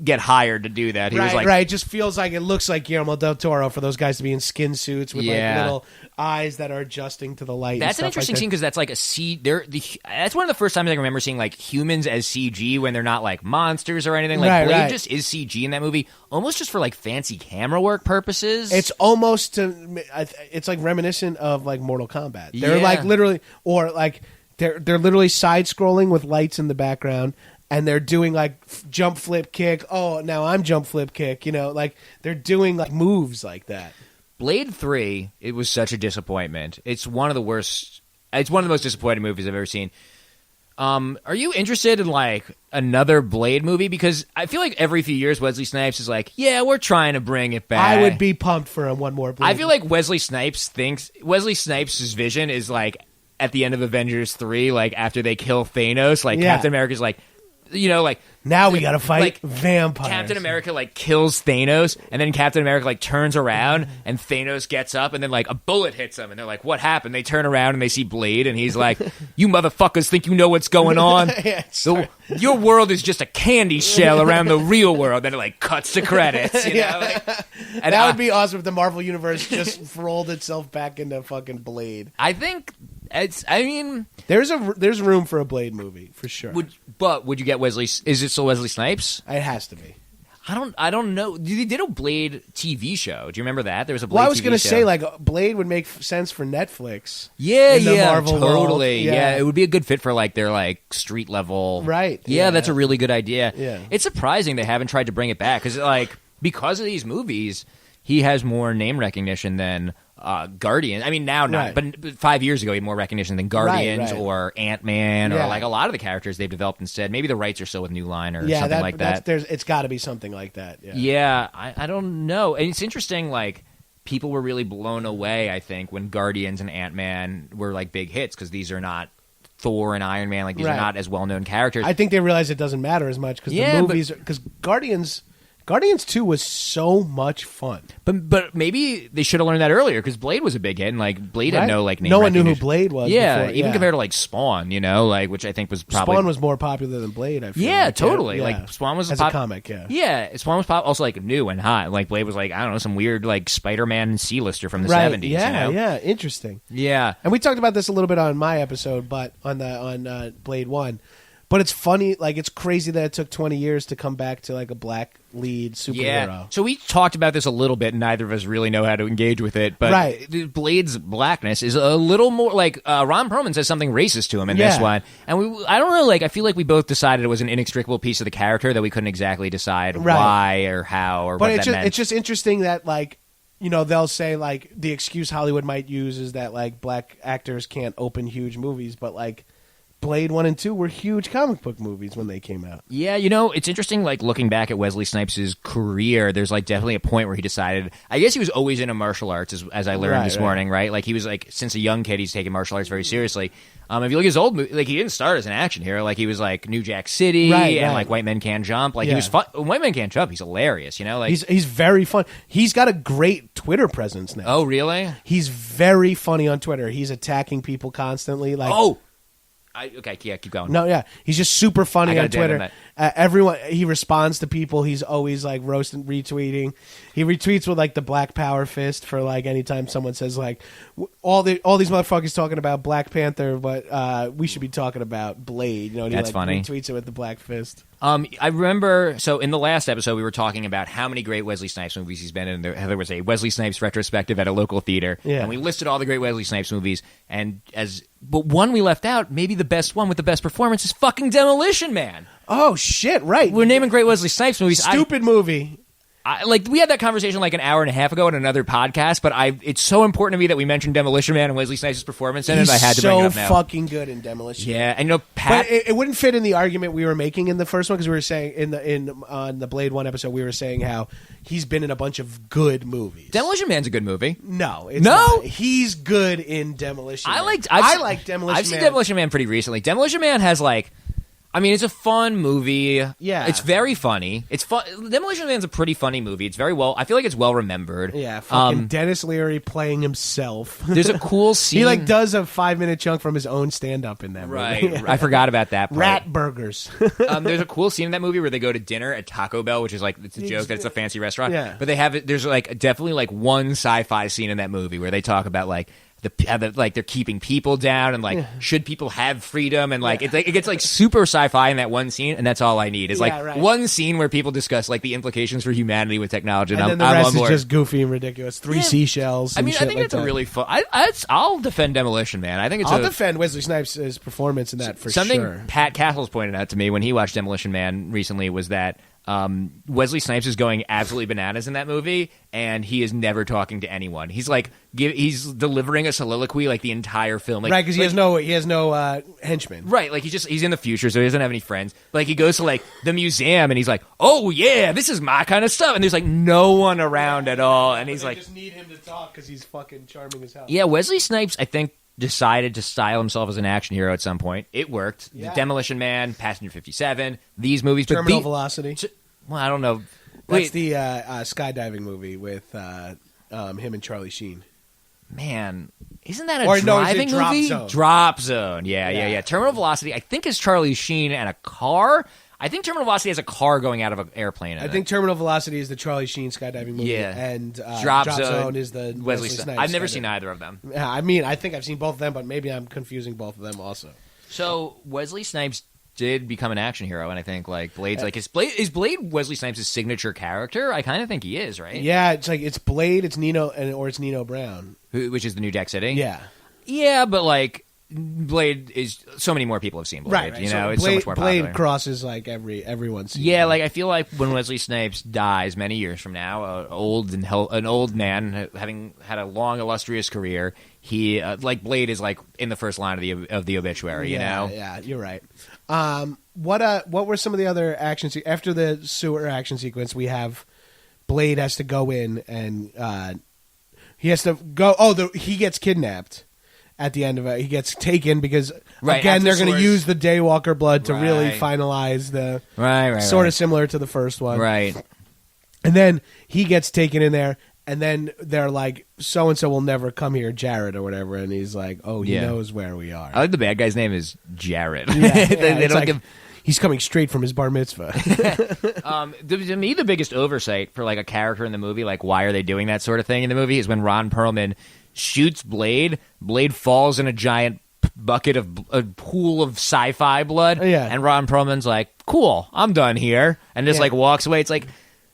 get hired to do that. He was like, right. It just feels like it looks like Guillermo del Toro for those guys to be in skin suits with like little eyes that are adjusting to the light. That's an interesting scene because that's like that's one of the first times I remember seeing like humans as CG when they're not like monsters or anything. Like Blade just is CG in that movie, almost just for like fancy camera work purposes. It's almost it's like reminiscent of like Mortal Kombat. They're like literally, or like they're literally side scrolling with lights in the background. And they're doing like jump flip kick. Oh, now I'm jump flip kick. Like they're doing like moves like that. Blade 3, it was such a disappointment. It's one of the worst. It's one of the most disappointing movies I've ever seen. Are you interested in like another Blade movie? Because I feel like every few years Wesley Snipes is like, yeah, we're trying to bring it back. I would be pumped for one more Blade. I feel like Wesley Snipes' vision is like at the end of Avengers 3, like after they kill Thanos, like Captain America's like, like now we gotta fight like, vampires. Captain America like kills Thanos, and then Captain America like turns around, and Thanos gets up, and then like a bullet hits him, and they're like, "What happened?" They turn around and they see Blade, and he's like, "You motherfuckers think you know what's going on? Your world is just a candy shell around the real world." Then it like cuts to credits. And that would be awesome if the Marvel universe just rolled itself back into fucking Blade. I think. There's room for a Blade movie for sure. Would you get Wesley? Is it still Wesley Snipes? It has to be. I don't know. They did a Blade TV show. Do you remember that? There was a Blade. Well, I was going to say like Blade would make sense for Netflix. Yeah, Marvel totally. World. Yeah, it would be a good fit for like their like street level. Right. Yeah, that's a really good idea. Yeah. It's surprising they haven't tried to bring it back because of these movies, he has more name recognition than Guardian. I mean, now not, but 5 years ago he had more recognition than Guardians or Ant-Man or like a lot of the characters they've developed instead. Maybe the rights are still with New Line or something like that. It's got to be something like that. I don't know. And it's interesting, like, people were really blown away, I think, when Guardians and Ant-Man were like big hits because these are not Thor and Iron Man. Like, these are not as well-known characters. I think they realize it doesn't matter as much because the movies, because Guardians 2 was so much fun. But maybe they should have learned that earlier because Blade was a big hit and like Blade had no like name no one knew who recognition. Blade was before. Even compared to like Spawn, like which I think was probably Spawn was more popular than Blade, I feel like. Totally. Like Spawn was as a comic, Spawn was also like new and hot. Like Blade was like, I don't know, some weird like Spider-Man C-lister from the 70s. Yeah, interesting. Yeah. And we talked about this a little bit on my episode, but on Blade 1. But it's funny, like it's crazy that it took 20 years to come back to like a black lead superhero. Yeah. So we talked about this a little bit, and neither of us really know how to engage with it. But Blade's blackness is a little more like Ron Perlman says something racist to him in this one, and I don't know. Like I feel like we both decided it was an inextricable piece of the character that we couldn't exactly decide why or how or what that meant. It's just interesting that like. They'll say like the excuse Hollywood might use is that like black actors can't open huge movies, but like. Blade 1 and 2 were huge comic book movies when they came out. Yeah, it's interesting, like, looking back at Wesley Snipes' career, there's, like, definitely a point where he decided, I guess he was always into martial arts, as I learned this morning, right? Like, he was, like, since a young kid, he's taken martial arts very seriously. If you look at his old movie, like, he didn't start as an action hero. Like, he was, like, New Jack City and, like, White Men Can't Jump. Like, he was fun. White Men Can't Jump, he's hilarious, Like, he's very fun. He's got a great Twitter presence now. Oh, really? He's very funny on Twitter. He's attacking people constantly. Like, okay, yeah, keep going. No, yeah, he's just super funny on Twitter. Everyone, he responds to people. He's always like roasting, retweeting. He retweets with like the Black Power fist for like anytime someone says like all these motherfuckers talking about Black Panther, but we should be talking about Blade. And That's he, funny. Retweets it with the Black Fist. I remember, so in the last episode, we were talking about how many great Wesley Snipes movies he's been in. There was a Wesley Snipes retrospective at a local theater, and we listed all the great Wesley Snipes movies. But one we left out, maybe the best one with the best performance, is fucking Demolition Man. Oh shit! Right, we're naming great Wesley Snipes movies. Stupid movie. We had that conversation like an hour and a half ago on another podcast, but it's so important to me that we mentioned Demolition Man and Wesley Snipes' performance in it. I had to bring it up now. He's so fucking good in Demolition. Yeah, and Pat, but it wouldn't fit in the argument we were making in the first one because we were saying on the Blade 1 episode we were saying how he's been in a bunch of good movies. Demolition Man's a good movie. No, it's not. He's good in Demolition Man. I like Demolition Man. I've seen Demolition Man pretty recently. Demolition Man has like. It's a fun movie. Yeah. It's very funny. It's fun. Demolition Man's a pretty funny movie. It's very I feel like it's well remembered. Yeah, fucking Dennis Leary playing himself. There's a cool scene. He does a 5-minute chunk from his own stand-up in that movie. Right. I forgot about that part. Rat burgers. There's a cool scene in that movie where they go to dinner at Taco Bell, which is like, it's a joke that it's a fancy restaurant. Yeah. But they have it, there's like definitely like one sci-fi scene in that movie where they talk about like, they're keeping people down and like should people have freedom and like it gets like super sci-fi in that one scene, and that's all I need is one scene where people discuss like the implications for humanity with technology, and then the rest is just goofy and ridiculous. Three seashells. I think it's a really fun. I'll defend Demolition Man. I think I'll defend Wesley Snipes' performance in that for something sure. Pat Castles pointed out to me when he watched Demolition Man recently was that Wesley Snipes is going absolutely bananas in that movie, and he is never talking to anyone. He's like he's delivering a soliloquy like the entire film, like, right? Because he has no henchmen, right? Like he's in the future, so he doesn't have any friends. Like he goes to like the museum, and he's like, "Oh yeah, this is my kind of stuff," and there's like no one around at all, and he's like, just need him to talk because he's fucking charming as hell. Yeah, Wesley Snipes, I think, decided to style himself as an action hero at some point. It worked. Yeah. Demolition Man, Passenger 57, these movies. Terminal Velocity. Well, I don't know. That's the skydiving movie with him and Charlie Sheen. Man, isn't that a driving movie? Zone. Drop Zone. Yeah. Terminal Velocity, I think, is Charlie Sheen and a car. I think Terminal Velocity has a car going out of an airplane. I think Terminal Velocity is the Charlie Sheen skydiving movie, and Drop Zone is the Wesley Snipes. I've never seen either of them. Yeah, I think I've seen both of them, but maybe I'm confusing both of them also. So Wesley Snipes did become an action hero, and I think like Blade's like is Blade Wesley Snipes' signature character? I kind of think he is, right? Yeah, it's Blade, it's Nino, or it's Nino Brown, which is the New Jack City. Yeah, but like Blade is so many more people have seen Blade. Right. You know, it's so much more popular. Blade crosses like everyone's seen. Yeah, like I feel like when Wesley Snipes dies many years from now, an old man having had a long illustrious career, he like Blade is like in the first line of the obituary. You know. Yeah, you're right. What were some of the other action after the sewer action sequence? We have Blade has to go in and he has to go. He gets kidnapped at the end of it. He gets taken because again they're going to use the Daywalker blood to really finalize the sort of similar to the first one, right? And then he gets taken in there. And then they're like, so-and-so will never come here, Jared or whatever. And he's like, he knows where we are. I like the bad guy's name is Jared. They don't give... He's coming straight from his bar mitzvah. To me, the biggest oversight for like a character in the movie, like why are they doing that sort of thing in the movie, is when Ron Perlman shoots Blade. Blade falls in a giant bucket of a pool of sci-fi blood. And Ron Perlman's like, cool, I'm done here. And just like walks away. It's like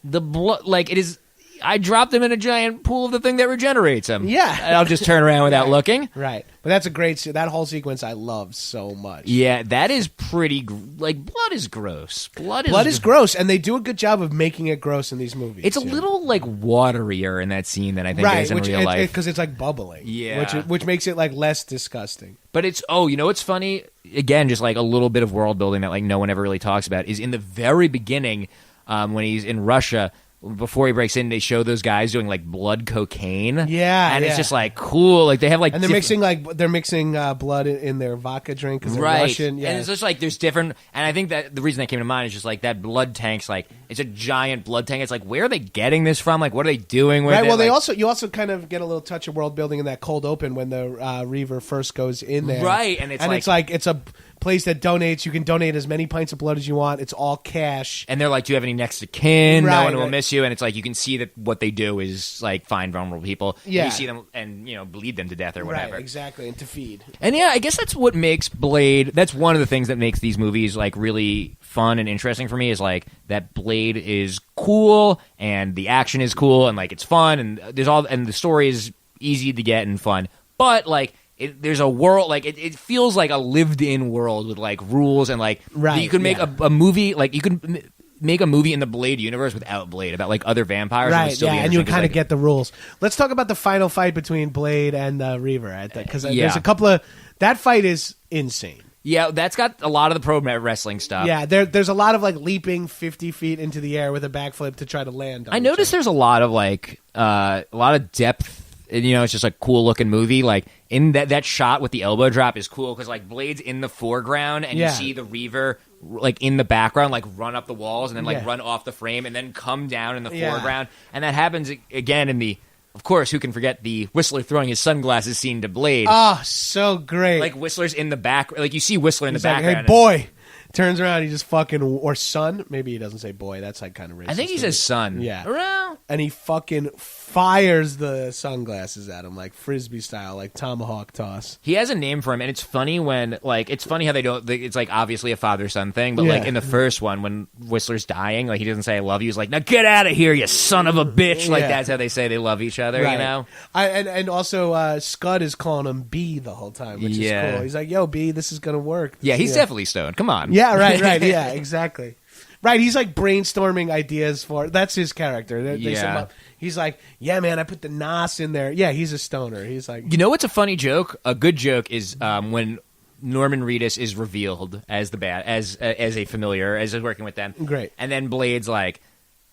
the blood, like it is... I dropped him in a giant pool of the thing that regenerates him. Yeah. And I'll just turn around without looking. Right. But that's a great that whole sequence I love so much. Yeah, that is pretty blood is gross. Blood is gross, and they do a good job of making it gross in these movies. It's a little like waterier in that scene than I think it is in real life. Because it's like bubbling. Yeah. Which makes it like less disgusting. But it's what's funny? Again, just like a little bit of world building that like no one ever really talks about is in the very beginning when he's in Russia. Before he breaks in, they show those guys doing like blood cocaine. Yeah, and it's just like cool. Like they have like, and they're mixing blood in their vodka drink because they're right. Russian. Yeah, and it's just like there's different. And I think that the reason that came to mind is just like that blood tank's like it's a giant blood tank. It's like where are they getting this from? Like what are they doing with it? Right. Well, like, you also kind of get a little touch of world building in that cold open when the Reaver first goes in there. Right, and it's a place that donates. You can donate as many pints of blood as you want. It's all cash. And they're like, do you have any next of kin? Right, no one will miss you. And it's like you can see that what they do is like find vulnerable people. Yeah. And you see them and bleed them to death or whatever. Right, exactly, and to feed. And yeah, I guess that's what makes Blade. That's one of the things that makes these movies like really fun and interesting for me is like that Blade is cool and the action is cool and like it's fun and the story is easy to get and fun. But like there's a world like it feels like a lived-in world with like rules and like you can make a movie like you can make a movie in the Blade universe without Blade about like other vampires. Right, and you kind of get the rules. Let's talk about the final fight between Blade and Reaver because there's a couple of that fight is insane. Yeah, that's got a lot of the pro wrestling stuff. Yeah, there's a lot of like leaping 50 feet into the air with a backflip to try to land on I noticed there's a lot of like a lot of depth. And, it's just a cool looking movie. Like in that shot with the elbow drop is cool because like Blade's in the foreground and you see the Reaver like in the background like run up the walls and then like run off the frame and then come down in the foreground. And that happens again in the. Of course, who can forget the Whistler throwing his sunglasses scene to Blade? Oh, so great! Like Whistler's in the back. Like you see Whistler in the background. Hey, boy. Turns around, he just fucking or son. Maybe he doesn't say boy. That's like kind of racist. I think he says son. Yeah, well, and he fucking fires the sunglasses at him like frisbee style, like tomahawk toss. He has a name for him, and it's funny when like it's funny how they don't. It's like obviously a father son thing, but like in the first one when Whistler's dying, like he doesn't say I love you. He's like now get out of here, you son of a bitch. Like that's how they say they love each other. Right. And also Scud is calling him B the whole time, which is cool. He's like, yo B, this is gonna work. He's definitely stoned. Come on. Yeah, right, yeah, exactly. Right, he's like brainstorming ideas for that's his character. They sum up. He's like, yeah, man, I put the nos in there. Yeah, he's a stoner. He's like, what's a funny joke? A good joke is when Norman Reedus is revealed as the as a familiar, as working with them. Great, and then Blade's like.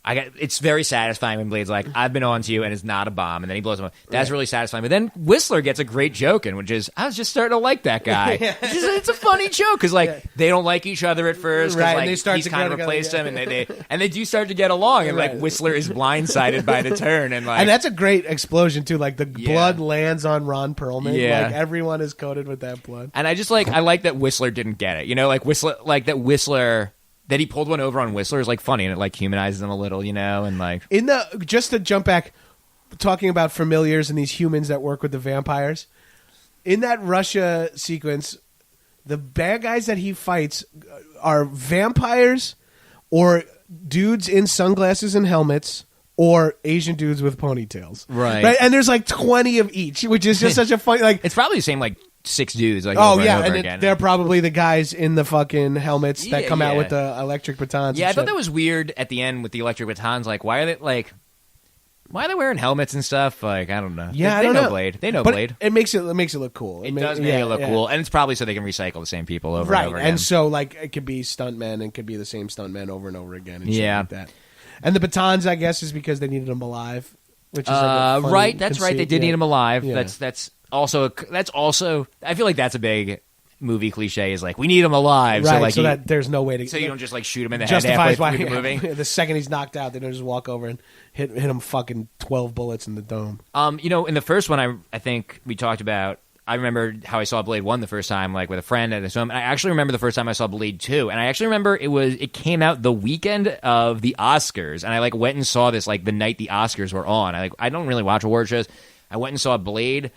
It's very satisfying when Blade's like, I've been on to you, and it's not a bomb, and then he blows him up. That's really satisfying. But then Whistler gets a great joke in, which is, I was just starting to like that guy. It's a funny joke, because they don't like each other at first, because like, he's kind of replaced him, and they do start to get along, and like Whistler is blindsided by the turn. And that's a great explosion, too. Like, the blood lands on Ron Perlman. Yeah. Like, everyone is coated with that blood. And I just like, I like that Whistler didn't get it. Whistler... That he pulled one over on Whistler is like funny and it like humanizes him a little, and like just to jump back, talking about familiars and these humans that work with the vampires. In that Russia sequence, the bad guys that he fights are vampires or dudes in sunglasses and helmets or Asian dudes with ponytails. Right. And there's like 20 of each, which is just such a funny like it's probably the same like 6 dudes. Like, oh over yeah, and over and again. they're probably the guys in the fucking helmets that come out with the electric batons. Yeah, I thought that was weird at the end with the electric batons. Like, why are they wearing helmets and stuff? Like, I don't know. Yeah, they I don't know know. Blade. They know but Blade. It makes it look cool. It does make it look cool, and it's probably so they can recycle the same people over and over again. And so like it could be stuntmen and it could be the same stuntmen over and over again. And shit like that. And the batons, I guess, is because they needed them alive. Which is like right. That's right. They did need them alive. Yeah. That's also. I feel like that's a big movie cliche. Is like we need them alive. Right. So that there's no way to. So you don't just like shoot him in the head justifies halfway why through the movie. The second he's knocked out, they don't just walk over and hit him fucking 12 bullets in the dome. In the first one, I think we talked about. I remember how I saw Blade 1 the first time, like with a friend at his home. And I actually remember the first time I saw Blade 2. And I actually remember it came out the weekend of the Oscars. And I like went and saw this like the night the Oscars were on. I don't really watch award shows. I went and saw Blade.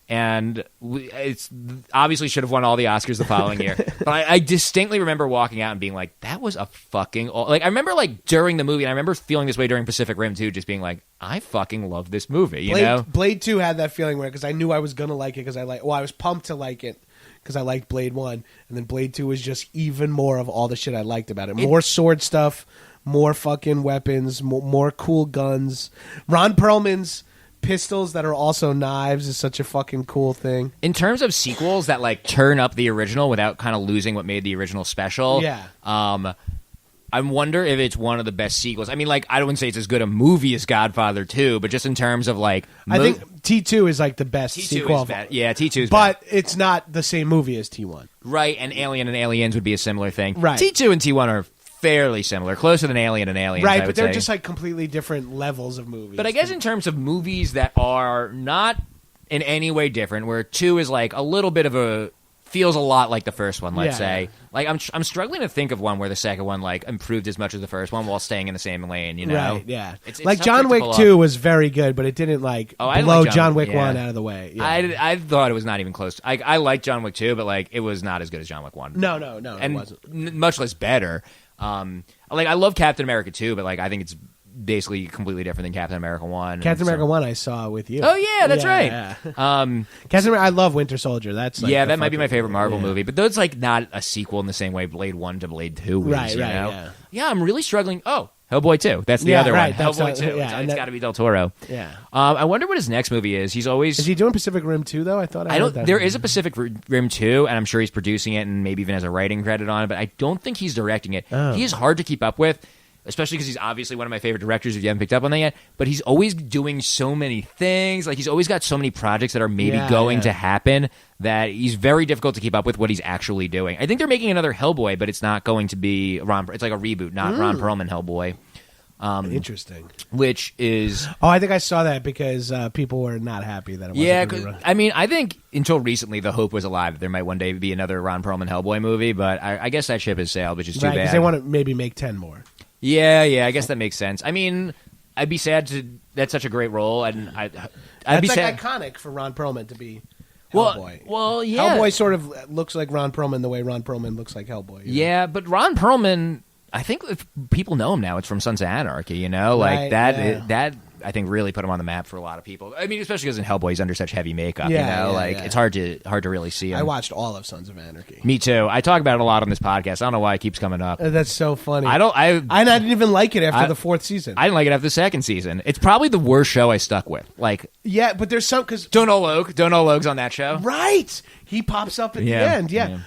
And it's obviously should have won all the Oscars the following year. But I distinctly remember walking out and being like, that was a fucking... Like, I remember, like, during the movie, and I remember feeling this way during Pacific Rim, too, just being like, I fucking love this movie, you know? Blade 2 had that feeling where, because I knew I was going to like it, because I was pumped to like it, because I liked Blade 1, and then Blade 2 was just even more of all the shit I liked about it. More sword stuff, more fucking weapons, more cool guns. Ron Perlman's pistols that are also knives is such a fucking cool thing. In terms of sequels that like turn up the original without kind of losing what made the original special, I wonder if it's one of the best sequels. I mean, like, I wouldn't say it's as good a movie as Godfather 2, but just in terms of like, I think T2 is like the best T2 sequel. Is bad. Yeah, T2 is but bad. It's not the same movie as T1. Right, and Alien and Aliens would be a similar thing. Right. T2 and T1 are fairly similar, closer than Alien and Aliens. Right, I but they're say. just like completely different levels of movies. But I guess in terms of movies that are not in any way different, where 2 is like a little bit of a feels a lot like the first one. Let's say, like I'm struggling to think of one where the second one like improved as much as the first one while staying in the same lane. You know, right? Yeah, it's like John Wick 2 was very good, but it didn't like blow like John Wick 1 out of the way. Yeah. I thought it was not even close. I liked John Wick 2, but like it was not as good as John Wick 1. No, and it wasn't. Much less better. Like I love Captain America 2, but like I think it's basically completely different than Captain America 1. Captain America 1 I saw with you. Oh yeah, that's right. Yeah. Captain America, I love Winter Soldier. That's like that might be my favorite Marvel movie, but that's like not a sequel in the same way Blade 1 to Blade 2 is, right, you know? Yeah, I'm really struggling. Oh, Hellboy 2. That's the other right, one. Hellboy 2. It's got to be Del Toro. Yeah. I wonder what his next movie is. Is he doing Pacific Rim 2 though? I thought I heard that. There is a Pacific Rim 2, and I'm sure he's producing it and maybe even has a writing credit on it, but I don't think he's directing it. Oh. He is hard to keep up with, especially because he's obviously one of my favorite directors if you haven't picked up on that yet, but he's always doing so many things. Like, he's always got so many projects that are maybe going to happen that he's very difficult to keep up with what he's actually doing. I think they're making another Hellboy, but it's not going to be it's like a reboot, not Ron Perlman Hellboy. Interesting. Which is... Oh, I think I saw that because people were not happy that it wasn't Yeah, I mean, I think until recently the hope was alive that there might one day be another Ron Perlman Hellboy movie, but I guess that ship has sailed, which is too bad. Because they want to maybe make 10 more. Yeah, I guess that makes sense. I mean, I'd be sad to... That's such a great role, and I'd be sad... That's iconic for Ron Perlman to be Hellboy. Well, yeah. Hellboy sort of looks like Ron Perlman the way Ron Perlman looks like Hellboy. Yeah, but Ron Perlman... I think if people know him now, it's from Sons of Anarchy, you know? Like, that I think really put him on the map for a lot of people. I mean, especially because in Hellboy he's under such heavy makeup, you know? It's hard to really see him. I watched all of Sons of Anarchy. Me too. I talk about it a lot on this podcast. I don't know why it keeps coming up. That's so funny. I didn't even like it after the fourth season. I didn't like it after the second season. It's probably the worst show I stuck with. Like, yeah, but there's some... Cause, Donal Logue's on that show. Right! He pops up at the end,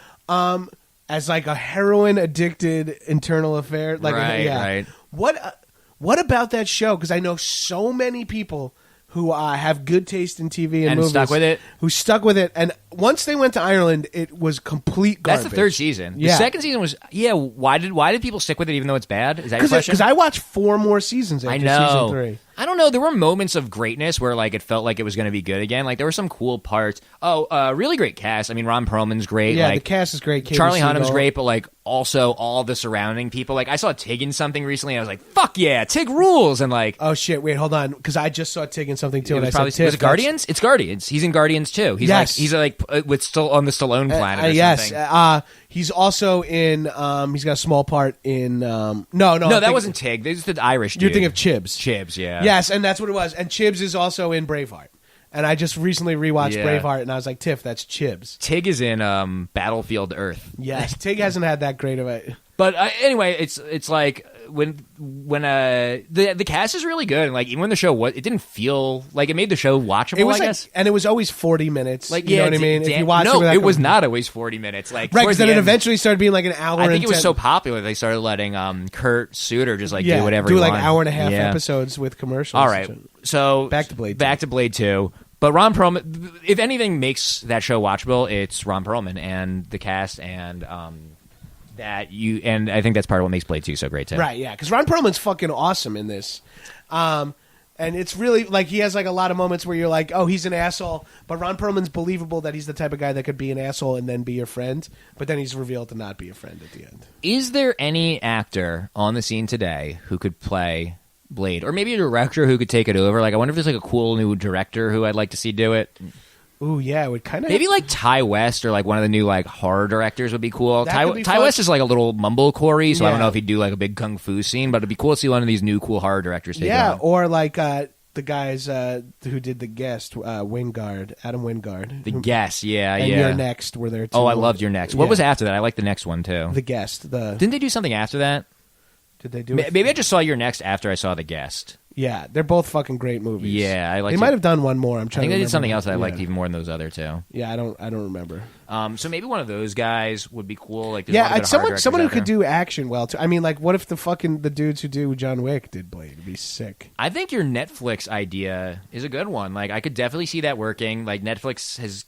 as like a heroin-addicted internal affair. Like, right. What about that show? Because I know so many people who have good taste in TV and movies. Stuck with it. Who stuck with it. And once they went to Ireland, it was complete garbage. That's the third season. Yeah. The second season was... Yeah, why did people stick with it even though it's bad? Is that your question? Because I watched 4 more seasons after season 3. I don't know. There were moments of greatness where like it felt like it was going to be good again. Like there were some cool parts. Really great cast. I mean, Ron Perlman's great. Yeah, like, the cast is great. Charlie Hunnam's great, but like also all the surrounding people. Like I saw Tig in something recently, and I was like, "Fuck yeah, Tig rules!" And like, oh shit, wait, hold on, because I just saw Tig in something too. And was it Guardians? It's Guardians. He's in Guardians too. He's like with still on the Stallone planet. Or something. He's also in. He's got a small part in. No, that wasn't Tig. This is the Irish dude. You're thinking of Chibs. Chibs, yeah. Yes, and that's what it was. And Chibs is also in Braveheart. And I just recently rewatched Braveheart, and I was like, Tiff, that's Chibs. Tig is in Battlefield Earth. Yes, Tig hasn't had that great of a... But anyway, it's like when the cast is really good, and like even when the show it didn't feel like it made the show watchable. It was I guess, and it was always 40 minutes. Like, you know what I mean? If you watch it was not always 40 minutes. Like right, because then it eventually started being like an hour. I think it was so popular they started letting Kurt Sutter just like do whatever. Do he like wanted. hour and a half episodes with commercials. All right, so back to Blade 2. But Ron Perlman, if anything makes that show watchable, it's Ron Perlman and the cast and I think that's part of what makes Blade 2 so great too. Right, yeah, because Ron Perlman's fucking awesome in this. And it's really like he has like a lot of moments where you're like, oh, he's an asshole, but Ron Perlman's believable that he's the type of guy that could be an asshole and then be your friend, but then he's revealed to not be a friend at the end. Is there any actor on the scene today who could play Blade, or maybe a director who could take it over? Like, I wonder if there's like a cool new director who I'd like to see do it. Ooh, yeah, it would kind of maybe like Ty West or like one of the new like horror directors would be cool. That could be Ty fun. West is like a little mumblecore, so I don't Yeah. know if he'd do like a big kung fu scene, but it'd be cool to see one of these new cool horror directors take it Yeah, on. or like the guys who did The Guest, Wingard, Adam Wingard. The Guest, yeah, and yeah. Your Next were there too. Oh, I loved Your Next. What Yeah. was after that? I like the next one too. The Guest. Didn't they do something after that? Did they do it? Maybe I just saw Your Next after I saw The Guest. Yeah, they're both fucking great movies. Yeah, I like. They might have done one more. I'm I trying. think to they did remember. something else that I Yeah. liked even more than those other two. Yeah, I don't remember. So maybe one of those guys would be cool. Like, there's a lot of Yeah, good horror directors someone who out could there. do action well too. I mean, like, what if the dudes who do John Wick did Blade? It'd be sick. I think your Netflix idea is a good one. Like, I could definitely see that working. Like, Netflix has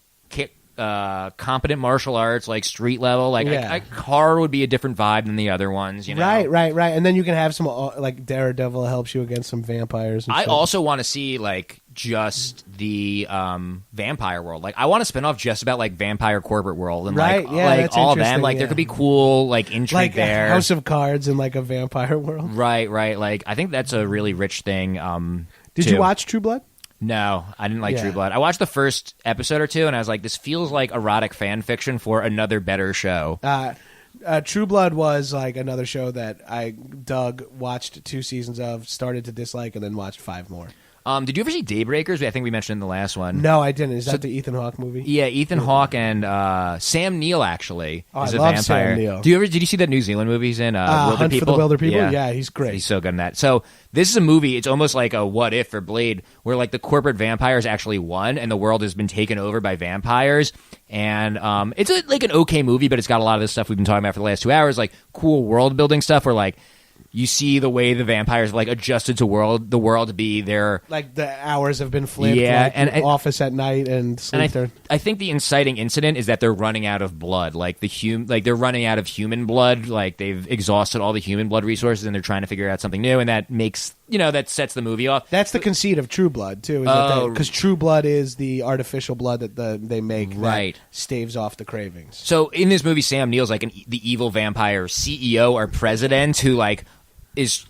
competent martial arts, like street level. Like, Yeah. horror would be a different vibe than the other ones. You know, Right. And then you can have some like Daredevil helps you against some vampires. And I shit. also want to see like just the vampire world. Like, I want to spin off just about like vampire corporate world and Right, like yeah, like that's all of them. interesting, Like, there yeah. could be cool like intrigue like there. a House of Cards in like a vampire world. Right. Like, I think that's a really rich thing. Did too. you watch True Blood? No, I didn't like Yeah. True Blood. I watched the first episode or two, and I was like, this feels like erotic fan fiction for another better show. True Blood was like another show that I dug, watched 2 seasons of, started to dislike, and then watched 5 more. Did you ever see Daybreakers? I think we mentioned in the last one. No, I didn't. Is that the Ethan Hawke movie? Yeah, Ethan Hawke and Sam Neill actually Oh, is I a love vampire. Sam Neill. Did you see that New Zealand movie he's in? Wilder Hunt People? for the Wilder People? Yeah, he's great. He's so good in that. So this is a movie. It's almost like a What If for Blade, where like the corporate vampires actually won, and the world has been taken over by vampires. And it's like an okay movie, but it's got a lot of this stuff we've been talking about for the last 2 hours, like cool world building stuff, where like you see the way the vampires like adjusted to the world to be their. Like the hours have been flipped. Yeah, like and office at night and sleep And there. I think the inciting incident is that they're running out of blood. Like they're running out of human blood. Like they've exhausted all the human blood resources, and they're trying to figure out something new. And that makes that sets the movie off. That's the conceit of True Blood too, because True Blood is the artificial blood that they make, Right. that staves off the cravings. So in this movie, Sam Neill's like the evil vampire CEO or president who like is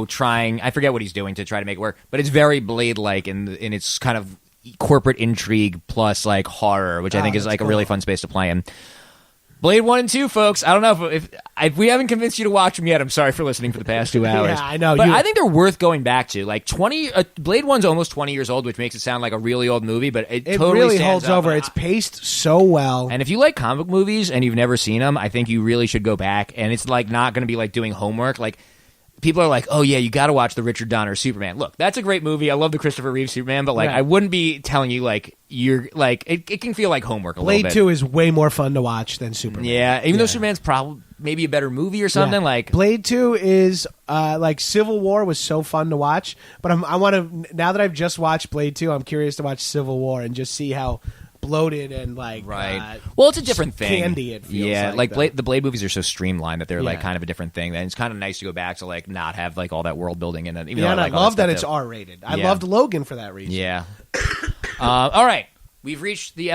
trying. I forget what he's doing to try to make it work, but it's very Blade-like in its kind of corporate intrigue plus like horror, which I think is like a really fun space to play in. Blade 1 and 2, folks. I don't know if we haven't convinced you to watch them yet. I'm sorry for listening for the past 2 hours. Yeah, I know. But I think they're worth going back to. Like 20, Blade 1's almost 20 years old, which makes it sound like a really old movie, but it totally really stands holds up. over. It's paced so well. And if you like comic movies and you've never seen them, I think you really should go back. And it's like not going to be like doing homework. Like people are like, oh yeah, you got to watch the Richard Donner Superman. Look, that's a great movie. I love the Christopher Reeve Superman, but like Right. I wouldn't be telling you like you're like it can feel like homework a Blade little bit. 2 is way more fun to watch than Superman. Yeah, even though Superman's probably maybe a better movie or something. Yeah. Like Blade 2 is like Civil War was so fun to watch, but I want to, now that I've just watched Blade 2, I'm curious to watch Civil War and just see how bloated and like well, it's a different thing. candy it feels yeah, like the Blade movies are so streamlined that they're like Yeah. kind of a different thing. And it's kind of nice to go back to like not have like all that world building in it. Even Yeah, though and I like all love that stuff it's too. R-rated. I Yeah. loved Logan for that reason. Yeah. All right. We've reached the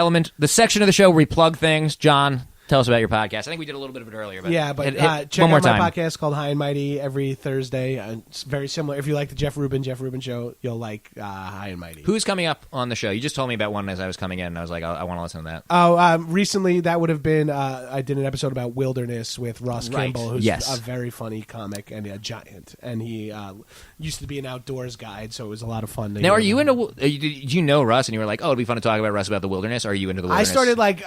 section of the show where we plug things. John, tell us about your podcast. I think we did a little bit of it earlier. But Yeah, but hit check one more out my time. podcast called High and Mighty every Thursday. It's very similar. If you like the Jeff Rubin show, you'll like High and Mighty. Who's coming up on the show? You just told me about one as I was coming in, and I was like, I want to listen to that. Oh, recently that would have been I did an episode about Wilderness with Ross Right. Kimball, who's Yes. a very funny comic and a giant, and he used to be an outdoors guide, so it was a lot of fun. Now, are you into? Did you know Russ, and you were like, "Oh, it'd be fun to talk about Russ about the wilderness"? Or are you into the I wilderness? started like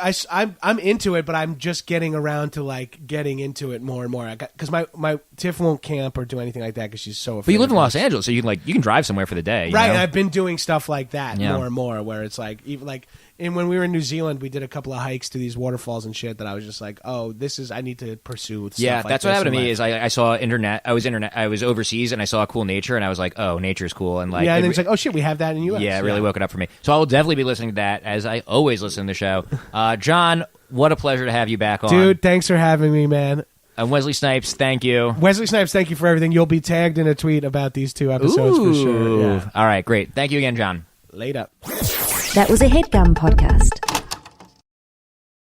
I'm into it, but I'm just getting around to like getting into it more and more. Because my Tiff won't camp or do anything like that because she's so afraid. But you live in of Los heights. Angeles, so you can drive somewhere for the day, you Right, know? and I've been doing stuff like that Yeah. more and more, where it's like even like. And when we were in New Zealand, we did a couple of hikes to these waterfalls and shit that I was just like, oh, I need to pursue stuff Yeah, like that's what this happened to in me. life. Is I saw internet. I was overseas and I saw cool nature, and I was like, oh, nature's cool, and like yeah, and it it's like, oh shit, we have that in U.S. yeah, it really woke it up for me. So I will definitely be listening to that, as I always listen to the show. John, what a pleasure to have you back on, Dude, thanks for having me, man. And Wesley Snipes, thank you. Wesley Snipes, thank you for everything. You'll be tagged in a tweet about these 2 episodes for sure. Yeah. All right, great. Thank you again, John. Later. That was a HeadGum podcast.